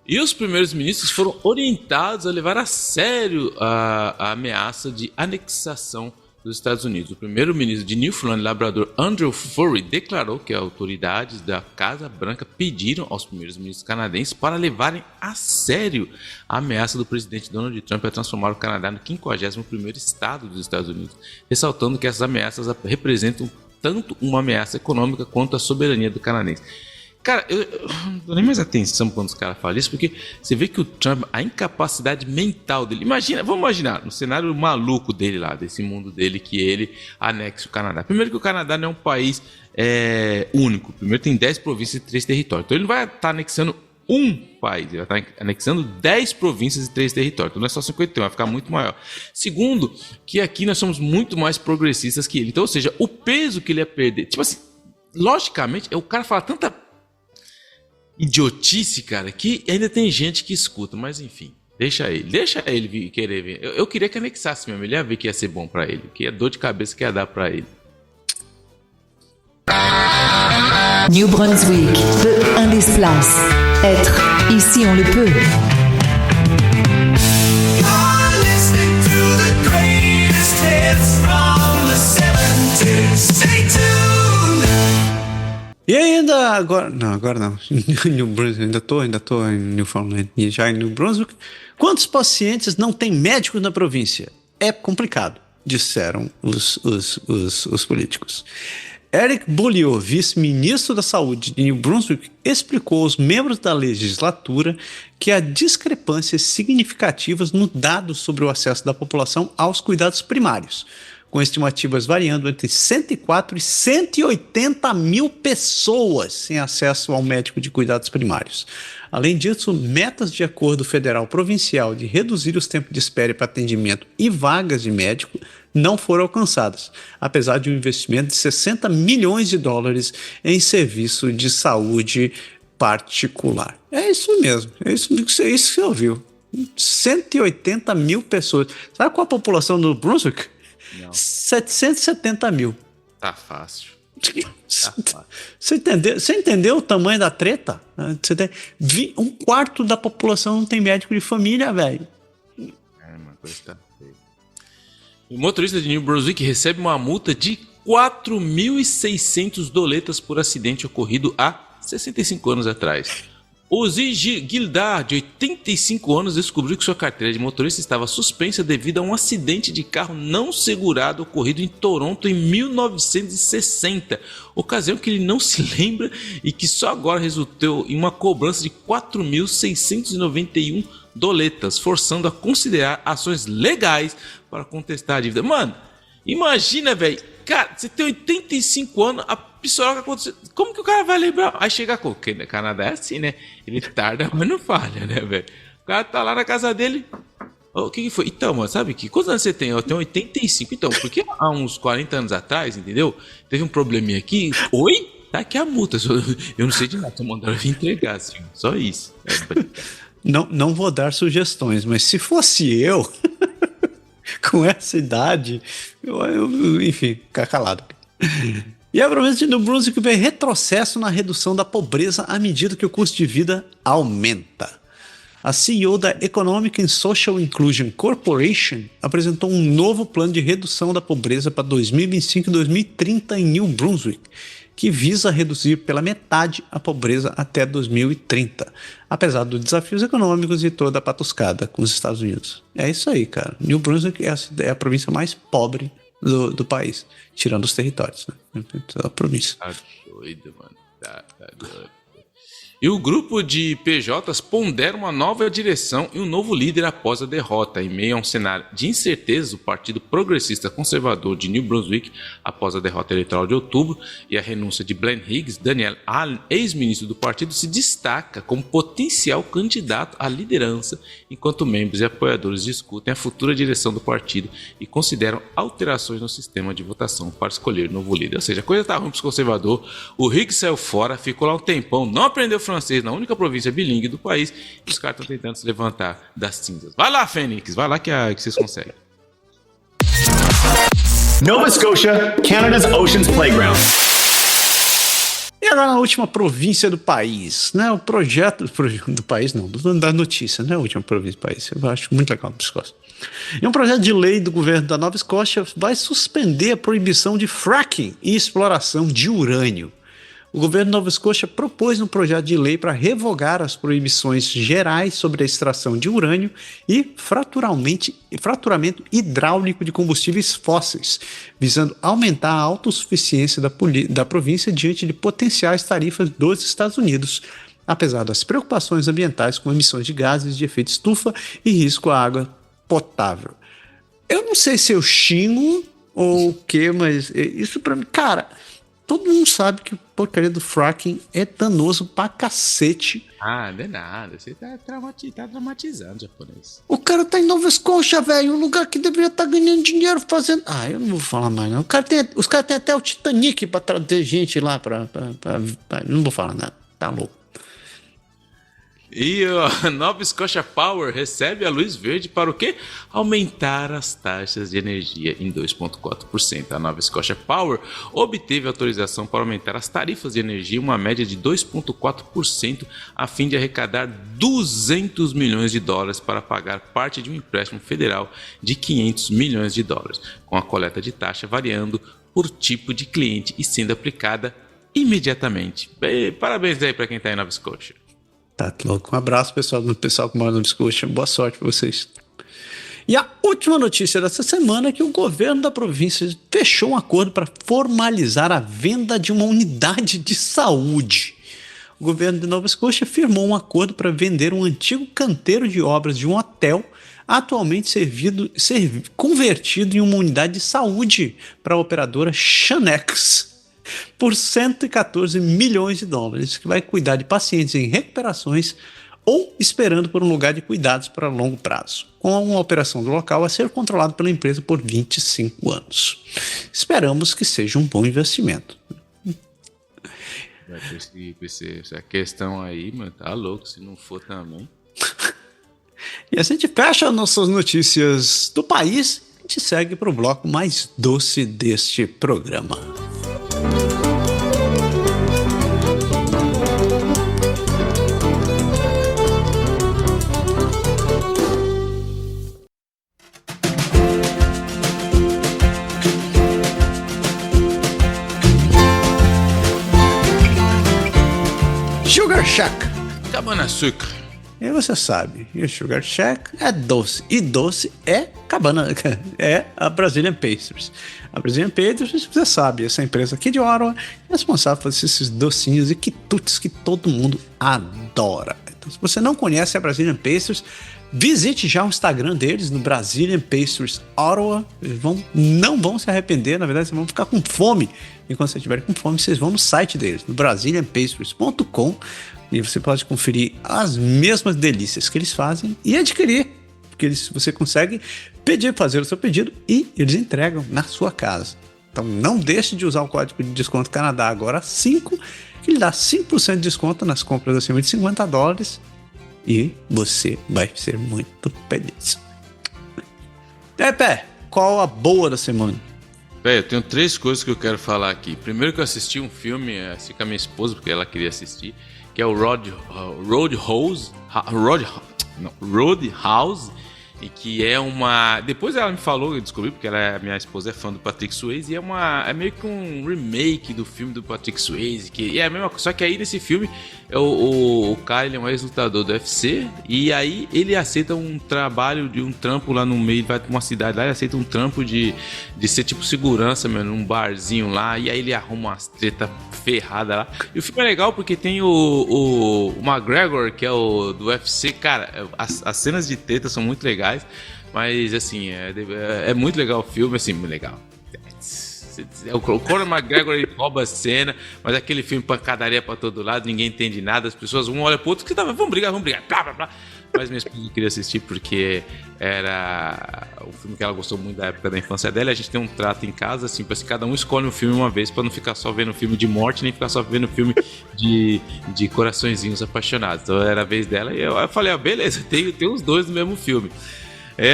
Speaker 4: E os primeiros ministros foram orientados a levar a sério a ameaça de anexação dos Estados Unidos. O primeiro-ministro de Newfoundland e Labrador, Andrew Furey, declarou que as autoridades da Casa Branca pediram aos primeiros ministros canadenses para levarem a sério a ameaça do presidente Donald Trump a transformar o Canadá no 51º estado dos Estados Unidos, ressaltando que essas ameaças representam tanto uma ameaça econômica quanto a soberania do canadense. Cara, eu não dou nem mais atenção quando os caras falam isso, porque você vê que o Trump, a incapacidade mental dele... Vamos imaginar, no cenário maluco dele lá, desse mundo dele, que ele anexa o Canadá. Primeiro que o Canadá não é um país único. Primeiro tem 10 províncias e 3 territórios. Então ele não vai estar anexando um país, ele vai estar anexando 10 províncias e 3 territórios. Então não é só 51, vai ficar muito maior. Segundo, que aqui nós somos muito mais progressistas que ele. Então, ou seja, o peso que ele ia perder... Tipo assim, logicamente, o cara fala tanta idiotice, cara, que ainda tem gente que escuta, mas enfim, deixa ele querer ver. Eu queria que anexasse mesmo, ele ia ver que ia ser bom pra ele, que é dor de cabeça que ia dar pra ele.
Speaker 5: New Brunswick, de un des places. Être, ici on le peut.
Speaker 7: You're listening to the greatest hits from the 70s. Stay tuned.
Speaker 2: E ainda agora não. New Brunswick, ainda tô em Newfoundland e já em New Brunswick. Quantos pacientes não têm médicos na província? É complicado, disseram os políticos. Eric Beaulieu, vice-ministro da Saúde de New Brunswick, explicou aos membros da legislatura que há discrepâncias significativas no dado sobre o acesso da população aos cuidados primários, com estimativas variando entre 104 e 180 mil pessoas sem acesso ao médico de cuidados primários. Além disso, metas de acordo federal provincial de reduzir os tempos de espera para atendimento e vagas de médico não foram alcançadas, apesar de um investimento de 60 milhões de dólares em serviço de saúde particular. É isso mesmo, é isso que você ouviu. 180 mil pessoas. Sabe qual a população do Brunswick?
Speaker 4: Não.
Speaker 2: 770 mil.
Speaker 4: Tá fácil.
Speaker 2: Você entendeu o tamanho da treta? Você tem, um quarto da população não tem médico de família, velho.
Speaker 4: Uma coisa tá feia. O motorista de New Brunswick recebe uma multa de 4.600 doletas por acidente ocorrido há 65 anos atrás. Ozzy Gildar, de 85 anos, descobriu que sua carteira de motorista estava suspensa devido a um acidente de carro não segurado ocorrido em Toronto em 1960, ocasião que ele não se lembra e que só agora resultou em uma cobrança de 4.691 doletas, forçando a considerar ações legais para contestar a dívida. Mano, imagina, velho, cara, você tem 85 anos, a pistola que aconteceu, como que o cara vai lembrar? Aí chega com o Canadá é assim, né? Ele tarda, mas não falha, né, velho? O cara tá lá na casa dele. O que foi? Então, mano, sabe que quantos anos você tem? Eu tenho 85. Então, porque há uns 40 anos atrás, entendeu? Teve um probleminha aqui. Oi? Tá aqui a multa. Eu não sei de nada. Tô mandando vir entregar, assim. Só isso.
Speaker 2: Não vou dar sugestões, mas se fosse eu, com essa idade, eu enfim, ficar calado. E a província de New Brunswick vê retrocesso na redução da pobreza à medida que o custo de vida aumenta. A CEO da Economic and Social Inclusion Corporation apresentou um novo plano de redução da pobreza para 2025 e 2030 em New Brunswick, que visa reduzir pela metade a pobreza até 2030, apesar dos desafios econômicos e toda a patuscada com os Estados Unidos. É isso aí, cara. New Brunswick é a província mais pobre do país, tirando os territórios, né? A província.
Speaker 4: Tá doido, mano. Tá doido. E o grupo de PJs pondera uma nova direção e um novo líder após a derrota, em meio a um cenário de incerteza do Partido Progressista Conservador de New Brunswick após a derrota eleitoral de outubro e a renúncia de Glenn Higgs. Daniel Allen, ex-ministro do partido, se destaca como potencial candidato à liderança, enquanto membros e apoiadores discutem a futura direção do partido e consideram alterações no sistema de votação para escolher novo líder. Ou seja, a coisa está ruim para os conservadores. O Higgs saiu fora, ficou lá um tempão, não aprendeu francês na única província bilingue do país, e os caras estão tentando se levantar das cinzas. Vai lá, Fênix, vai lá que vocês conseguem.
Speaker 8: Nova Scotia, Canada's Oceans Playground.
Speaker 2: E agora na última província do país, né? O projeto do país, não, da notícia, né? A última província do país. Eu acho muito legal do Escócia. E um projeto de lei do governo da Nova Escócia vai suspender a proibição de fracking e exploração de urânio. O governo de Nova Escócia propôs um projeto de lei para revogar as proibições gerais sobre a extração de urânio e fraturamento hidráulico de combustíveis fósseis, visando aumentar a autossuficiência da província diante de potenciais tarifas dos Estados Unidos, apesar das preocupações ambientais com emissões de gases de efeito estufa e risco à água potável. Eu não sei se eu xingo ou o quê, mas isso para mim, cara... Todo mundo sabe que a porcaria do fracking é danoso pra cacete.
Speaker 4: Ah, não é nada. Você tá dramatizando, japonês.
Speaker 2: O cara tá em Nova Escócia, velho. Um lugar que deveria estar ganhando dinheiro fazendo... Ah, eu não vou falar mais, não. Os caras têm até o Titanic pra trazer gente lá pra... Não vou falar nada. Tá louco.
Speaker 4: E a Nova Scotia Power recebe a luz verde para o quê? Aumentar as taxas de energia em 2,4%. A Nova Scotia Power obteve autorização para aumentar as tarifas de energia em uma média de 2,4% a fim de arrecadar 200 milhões de dólares para pagar parte de um empréstimo federal de 500 milhões de dólares, com a coleta de taxa variando por tipo de cliente e sendo aplicada imediatamente. Parabéns aí para quem está em Nova Scotia.
Speaker 2: Tá louco. Um abraço, pessoal que mora no Discussion. Boa sorte para vocês. E a última notícia dessa semana é que o governo da província fechou um acordo para formalizar a venda de uma unidade de saúde. O governo de Nova Escócia firmou um acordo para vender um antigo canteiro de obras de um hotel, atualmente convertido em uma unidade de saúde para a operadora Shanex, por 114 milhões de dólares, que vai cuidar de pacientes em recuperações ou esperando por um lugar de cuidados para longo prazo, com uma operação do local a ser controlada pela empresa por 25 anos. Esperamos que seja um bom investimento.
Speaker 4: Essa questão aí, mano, tá louco, se não for também.
Speaker 2: E assim a gente fecha nossas notícias do país, a gente segue para o bloco mais doce deste programa. Sugar Shack.
Speaker 4: Cabana açúcar.
Speaker 2: E você sabe, e o Sugar Shack é doce. E doce é a Brazilian Pastries. A Brazilian Pastries, você sabe, essa empresa aqui de Ottawa é responsável por esses docinhos e quitutes que todo mundo adora. Então, se você não conhece a Brazilian Pastries, visite já o Instagram deles, no Brazilian Pastries Ottawa. Eles não vão se arrepender, na verdade, vocês vão ficar com fome. E quando vocês estiverem com fome, vocês vão no site deles, no brazilianpastries.com, e você pode conferir as mesmas delícias que eles fazem e adquirir, porque você consegue fazer o seu pedido e eles entregam na sua casa. Então não deixe de usar o código de desconto Canadá agora 5, que lhe dá 5% de desconto nas compras acima de $50 e você vai ser muito feliz. Pé, qual a boa da semana?
Speaker 4: Eu tenho 3 coisas que eu quero falar aqui. Primeiro que eu assisti um filme, assim com a minha esposa, porque ela queria assistir, que é o Roadhouse, e que é uma... Depois ela me falou, eu descobri, porque minha esposa é fã do Patrick Swayze, e é meio que um remake do filme do Patrick Swayze, que é a mesma coisa, só que aí nesse filme o cara, ele é um ex-lutador do UFC, e aí ele aceita um trabalho de um trampo lá no meio, vai pra uma cidade lá, ele aceita um trampo de ser tipo segurança, mano, num barzinho lá, e aí ele arruma umas treta ferrada lá. E o filme é legal porque tem o McGregor, que é o do UFC, cara, as cenas de treta são muito legais, mas assim, é muito legal o filme, assim, muito legal. O Conor McGregor, ele rouba a cena, mas aquele filme pancadaria pra todo lado, ninguém entende nada, as pessoas um olha pro outro, vamos brigar, blá, blá, blá. Mas minha esposa queria assistir porque era um filme que ela gostou muito da época da infância dela. A gente tem um trato em casa, assim, pra cada um escolhe um filme uma vez, pra não ficar só vendo filme de morte, nem ficar só vendo filme de coraçõezinhos apaixonados. Então era a vez dela e eu falei, beleza, tem os dois no mesmo filme.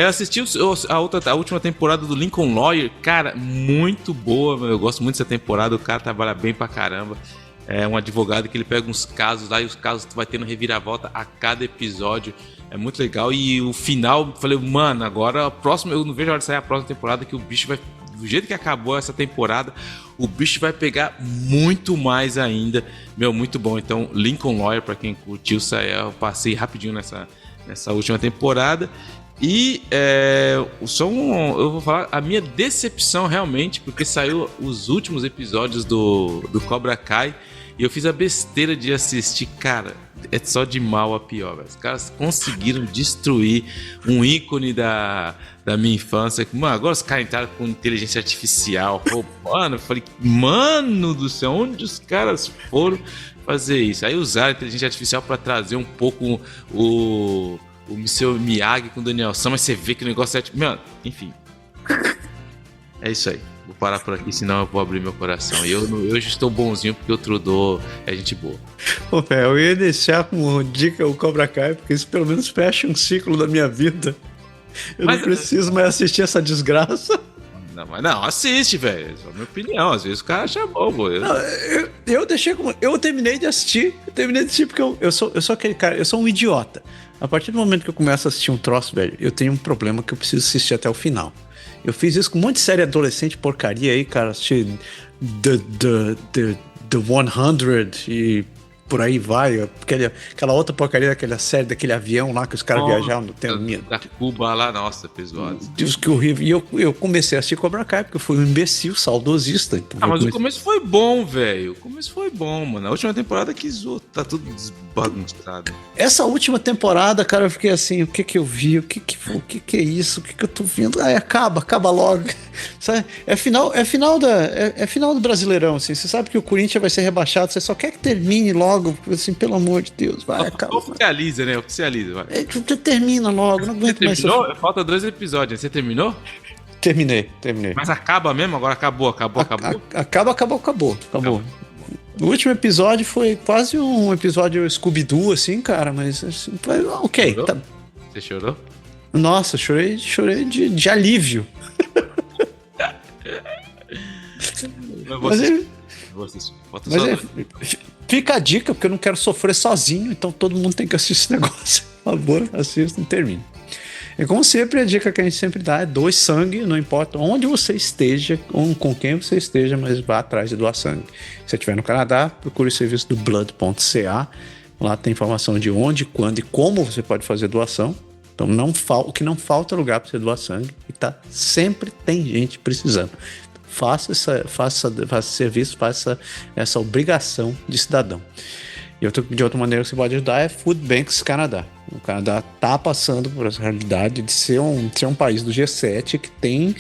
Speaker 4: Assisti a última temporada do Lincoln Lawyer, cara, muito boa, eu gosto muito dessa temporada, o cara trabalha bem pra caramba. É um advogado que ele pega uns casos lá e os casos vai tendo reviravolta a cada episódio, é muito legal. E o final, falei, mano, agora eu não vejo a hora de sair a próxima temporada, que o bicho vai, do jeito que acabou essa temporada, o bicho vai pegar muito mais ainda, muito bom. Então Lincoln Lawyer, pra quem curtiu, eu passei rapidinho nessa última temporada. E eu vou falar a minha decepção realmente, porque saiu os últimos episódios do Cobra Kai e eu fiz a besteira de assistir, cara, é só de mal a pior, velho. Os caras conseguiram destruir um ícone da minha infância. Mano, agora os caras entraram com inteligência artificial. Pô, mano, eu falei, mano do céu, onde os caras foram fazer isso? Aí usaram a inteligência artificial para trazer um pouco o seu Miyagi com o Daniel San, mas você vê que o negócio é tipo... Mano, enfim. É isso aí. Vou parar por aqui, senão eu vou abrir meu coração. E eu hoje estou bonzinho porque o Trudeau é gente boa.
Speaker 3: Pô, velho, eu ia deixar como dica o Cobra Kai, porque isso pelo menos fecha um ciclo da minha vida. Não preciso mais assistir essa desgraça.
Speaker 4: Não, assiste, velho. É a minha opinião. Às vezes o cara acha bom, pô.
Speaker 3: Eu deixei como... Eu terminei de assistir. Porque eu sou aquele cara... Eu sou um idiota. A partir do momento que eu começo a assistir um troço, velho, eu tenho um problema que eu preciso assistir até o final. Eu fiz isso com um monte de série adolescente porcaria aí, cara. Assisti The 100 e por aí vai. Aquela outra porcaria daquela série, daquele avião lá que os caras viajavam no tempo.
Speaker 4: Da Cuba lá, nossa, episódio.
Speaker 3: Deus, que horrível. E eu comecei a assistir Cobra Kai, porque eu fui um imbecil, saudosista. Então
Speaker 4: mas o começo foi bom, velho. O começo foi bom, mano. A última temporada que zoou, tá tudo desbagunçado.
Speaker 3: Essa última temporada, cara, eu fiquei assim, o que eu vi? O que é isso? O que eu tô vendo? Ai, acaba logo. Sabe? É final do Brasileirão, assim. Você sabe que o Corinthians vai ser rebaixado, você só quer que termine logo, assim, pelo amor de Deus, vai, acaba.
Speaker 4: Oficializa, né? Oficializa, vai.
Speaker 3: Termina logo, não aguento mais.
Speaker 4: Terminou? Falta 2 episódios. Você terminou?
Speaker 3: Terminei.
Speaker 4: Mas acaba mesmo? Agora acabou?
Speaker 3: Acabou. O último episódio foi quase um episódio Scooby-Doo, assim, cara, mas assim, foi ok.
Speaker 4: Chorou?
Speaker 3: Tá.
Speaker 4: Você chorou?
Speaker 3: Nossa, chorei de alívio. Fica a dica, porque eu não quero sofrer sozinho, então todo mundo tem que assistir esse negócio. Por favor, assistam e termine. E como sempre, a dica que a gente sempre dá é doe sangue, não importa onde você esteja, ou com quem você esteja, mas vá atrás de doar sangue. Se você estiver no Canadá, procure o serviço do blood.ca. Lá tem informação de onde, quando e como você pode fazer doação. Então o que não falta é lugar para você doar sangue. E sempre tem gente precisando. Faça esse serviço, faça essa obrigação de cidadão. E de outra maneira que você pode ajudar é Food Banks Canadá. O Canadá está passando por essa realidade de ser um país do G7 que tem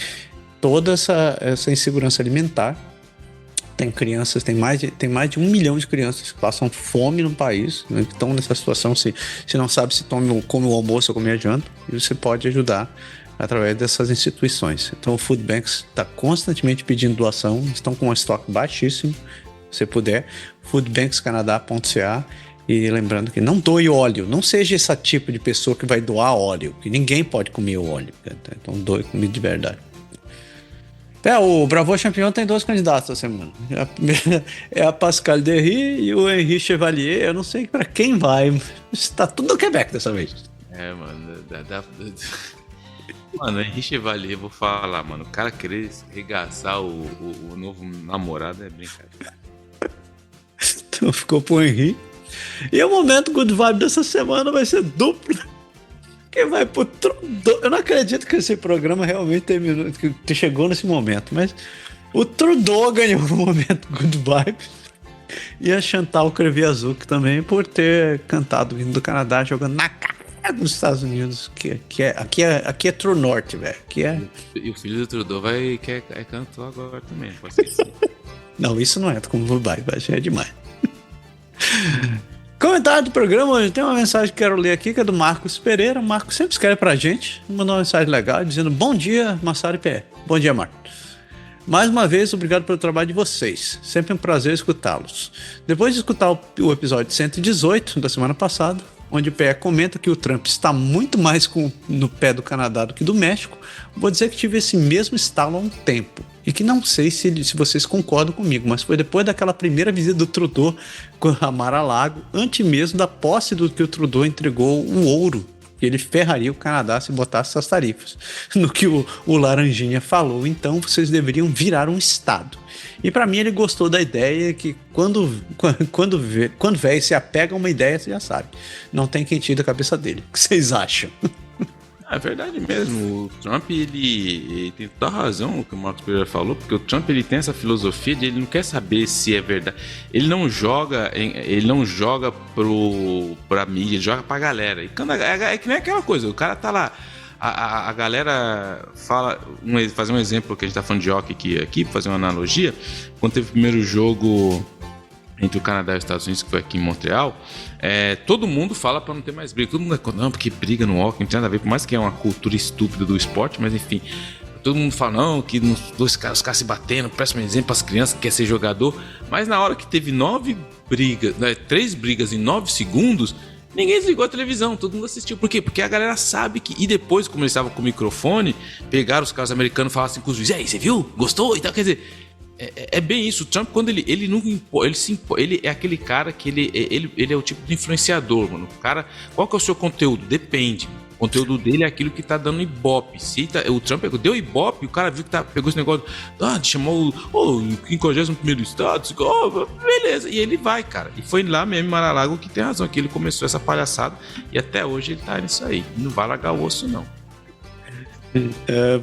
Speaker 3: toda essa insegurança alimentar. Tem crianças, tem mais de 1 milhão de crianças que passam fome no país, né, que estão nessa situação, se não sabe se come o almoço ou come a janta, e você pode ajudar através dessas instituições. Então o Food Banks está constantemente pedindo doação, estão com um estoque baixíssimo, se puder, foodbankscanada.ca. E lembrando que não doe óleo, não seja esse tipo de pessoa que vai doar óleo, que ninguém pode comer o óleo, então doe comida de verdade. O Bravo Champion tem 2 candidatos essa semana. A primeira é a Pascal Derry e o Henri Chevalier. Eu não sei pra quem vai, está tudo no Quebec dessa vez.
Speaker 4: Mano, Mano, Henri Chevalier, vou falar, mano. O cara querer regaçar o novo namorado é brincadeira.
Speaker 2: Então ficou pro Henri. E o momento good vibe dessa semana vai ser duplo. Quem vai pro Trudeau? Eu não acredito que esse programa realmente terminou, que chegou nesse momento, mas o Trudeau ganhou o momento good vibe. E a Chantal Creviazuk também, por ter cantado vindo do Canadá, jogando na cara dos Estados Unidos. Aqui é True Norte, velho.
Speaker 4: E o filho do Trudeau quer cantar agora também. Pode ser isso.
Speaker 2: Não, isso não é como good vibe, é demais. Comentário do programa hoje, tem uma mensagem que quero ler aqui, que é do Marcos Pereira. O Marcos sempre escreve pra gente, mandou uma mensagem legal, dizendo: bom dia, Massaro e Pé. Bom dia, Marcos. Mais uma vez, obrigado pelo trabalho de vocês. Sempre um prazer escutá-los. Depois de escutar o episódio 118 da semana passada, onde o Pé comenta que o Trump está muito mais no pé do Canadá do que do México, vou dizer que tive esse mesmo estalo há um tempo. E que não sei se vocês concordam comigo, mas foi depois daquela primeira visita do Trudeau a Mar-a-Lago, antes mesmo da posse do que o Trudeau entregou o ouro, que ele ferraria o Canadá se botasse essas tarifas. No que o Laranjinha falou, então vocês deveriam virar um estado. E para mim ele gostou da ideia que quando velho se apega a uma ideia, você já sabe. Não tem quem tire da cabeça dele. O que vocês acham?
Speaker 4: É verdade mesmo, o Trump ele tem toda a razão o que o Marcos Pereira falou, porque o Trump ele tem essa filosofia de ele não quer saber se é verdade, ele não joga pra mídia, ele joga pra galera, e quando é que nem aquela coisa, o cara tá lá, a galera fala, fazer um exemplo que a gente tá falando de hockey aqui, fazer uma analogia, quando teve o primeiro jogo entre o Canadá e os Estados Unidos, que foi aqui em Montreal, todo mundo fala pra não ter mais briga. Todo mundo não, porque briga no hockey não tem nada a ver, por mais que é uma cultura estúpida do esporte, mas enfim, todo mundo fala, não, que os caras se batendo, péssimo exemplo pras crianças que quer ser jogador, mas na hora que teve 3 brigas em 9 segundos, ninguém desligou a televisão, todo mundo assistiu. Por quê? Porque a galera sabe que... E depois, como eles estavam com o microfone, pegaram os caras americanos e falaram assim com os juízes, e aí, você viu? Gostou? E tal, quer dizer... É bem isso, o Trump, quando ele nunca ele é aquele cara que ele é o tipo de influenciador, mano. O cara, qual que é o seu conteúdo? Depende. O conteúdo dele é aquilo que tá dando ibope. O Trump deu ibope, o cara viu que pegou esse negócio, chamou o 51º estado, beleza, e ele vai, cara. E foi lá mesmo em Mar-a-Lago que tem razão, que ele começou essa palhaçada e até hoje ele tá nisso aí. Não vai largar o osso, não.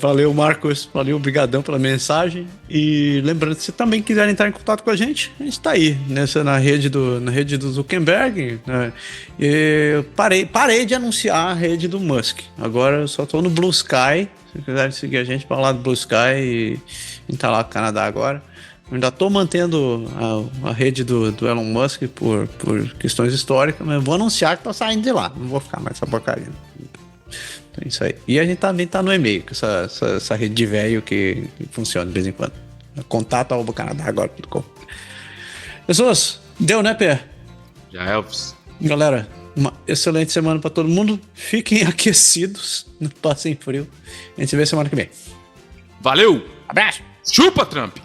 Speaker 2: Valeu, Marcos, valeu, obrigadão pela mensagem. E lembrando, se também quiser entrar em contato com a gente tá aí na rede do Zuckerberg, né? Eu parei de anunciar a rede do Musk, agora eu só tô no Blue Sky. Se quiserem seguir a gente para lá do Blue Sky e tá lá no Canadá agora. Eu ainda tô mantendo a rede do Elon Musk por questões históricas, mas vou anunciar que tô saindo de lá, não vou ficar mais essa porcaria. É isso aí. E a gente também tá no e-mail, com essa rede de velho que funciona de vez em quando. contato@canadagora.com. Pessoas, deu, né, Pé?
Speaker 4: Já, Elvis.
Speaker 2: Galera, uma excelente semana pra todo mundo. Fiquem aquecidos, não passem frio. A gente se vê semana que vem.
Speaker 4: Valeu!
Speaker 2: Abraço!
Speaker 4: Chupa, Trump!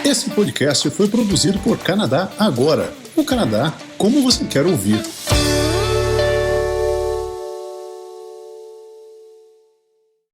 Speaker 9: Esse podcast foi produzido por Canadá Agora. O Canadá como você quer ouvir.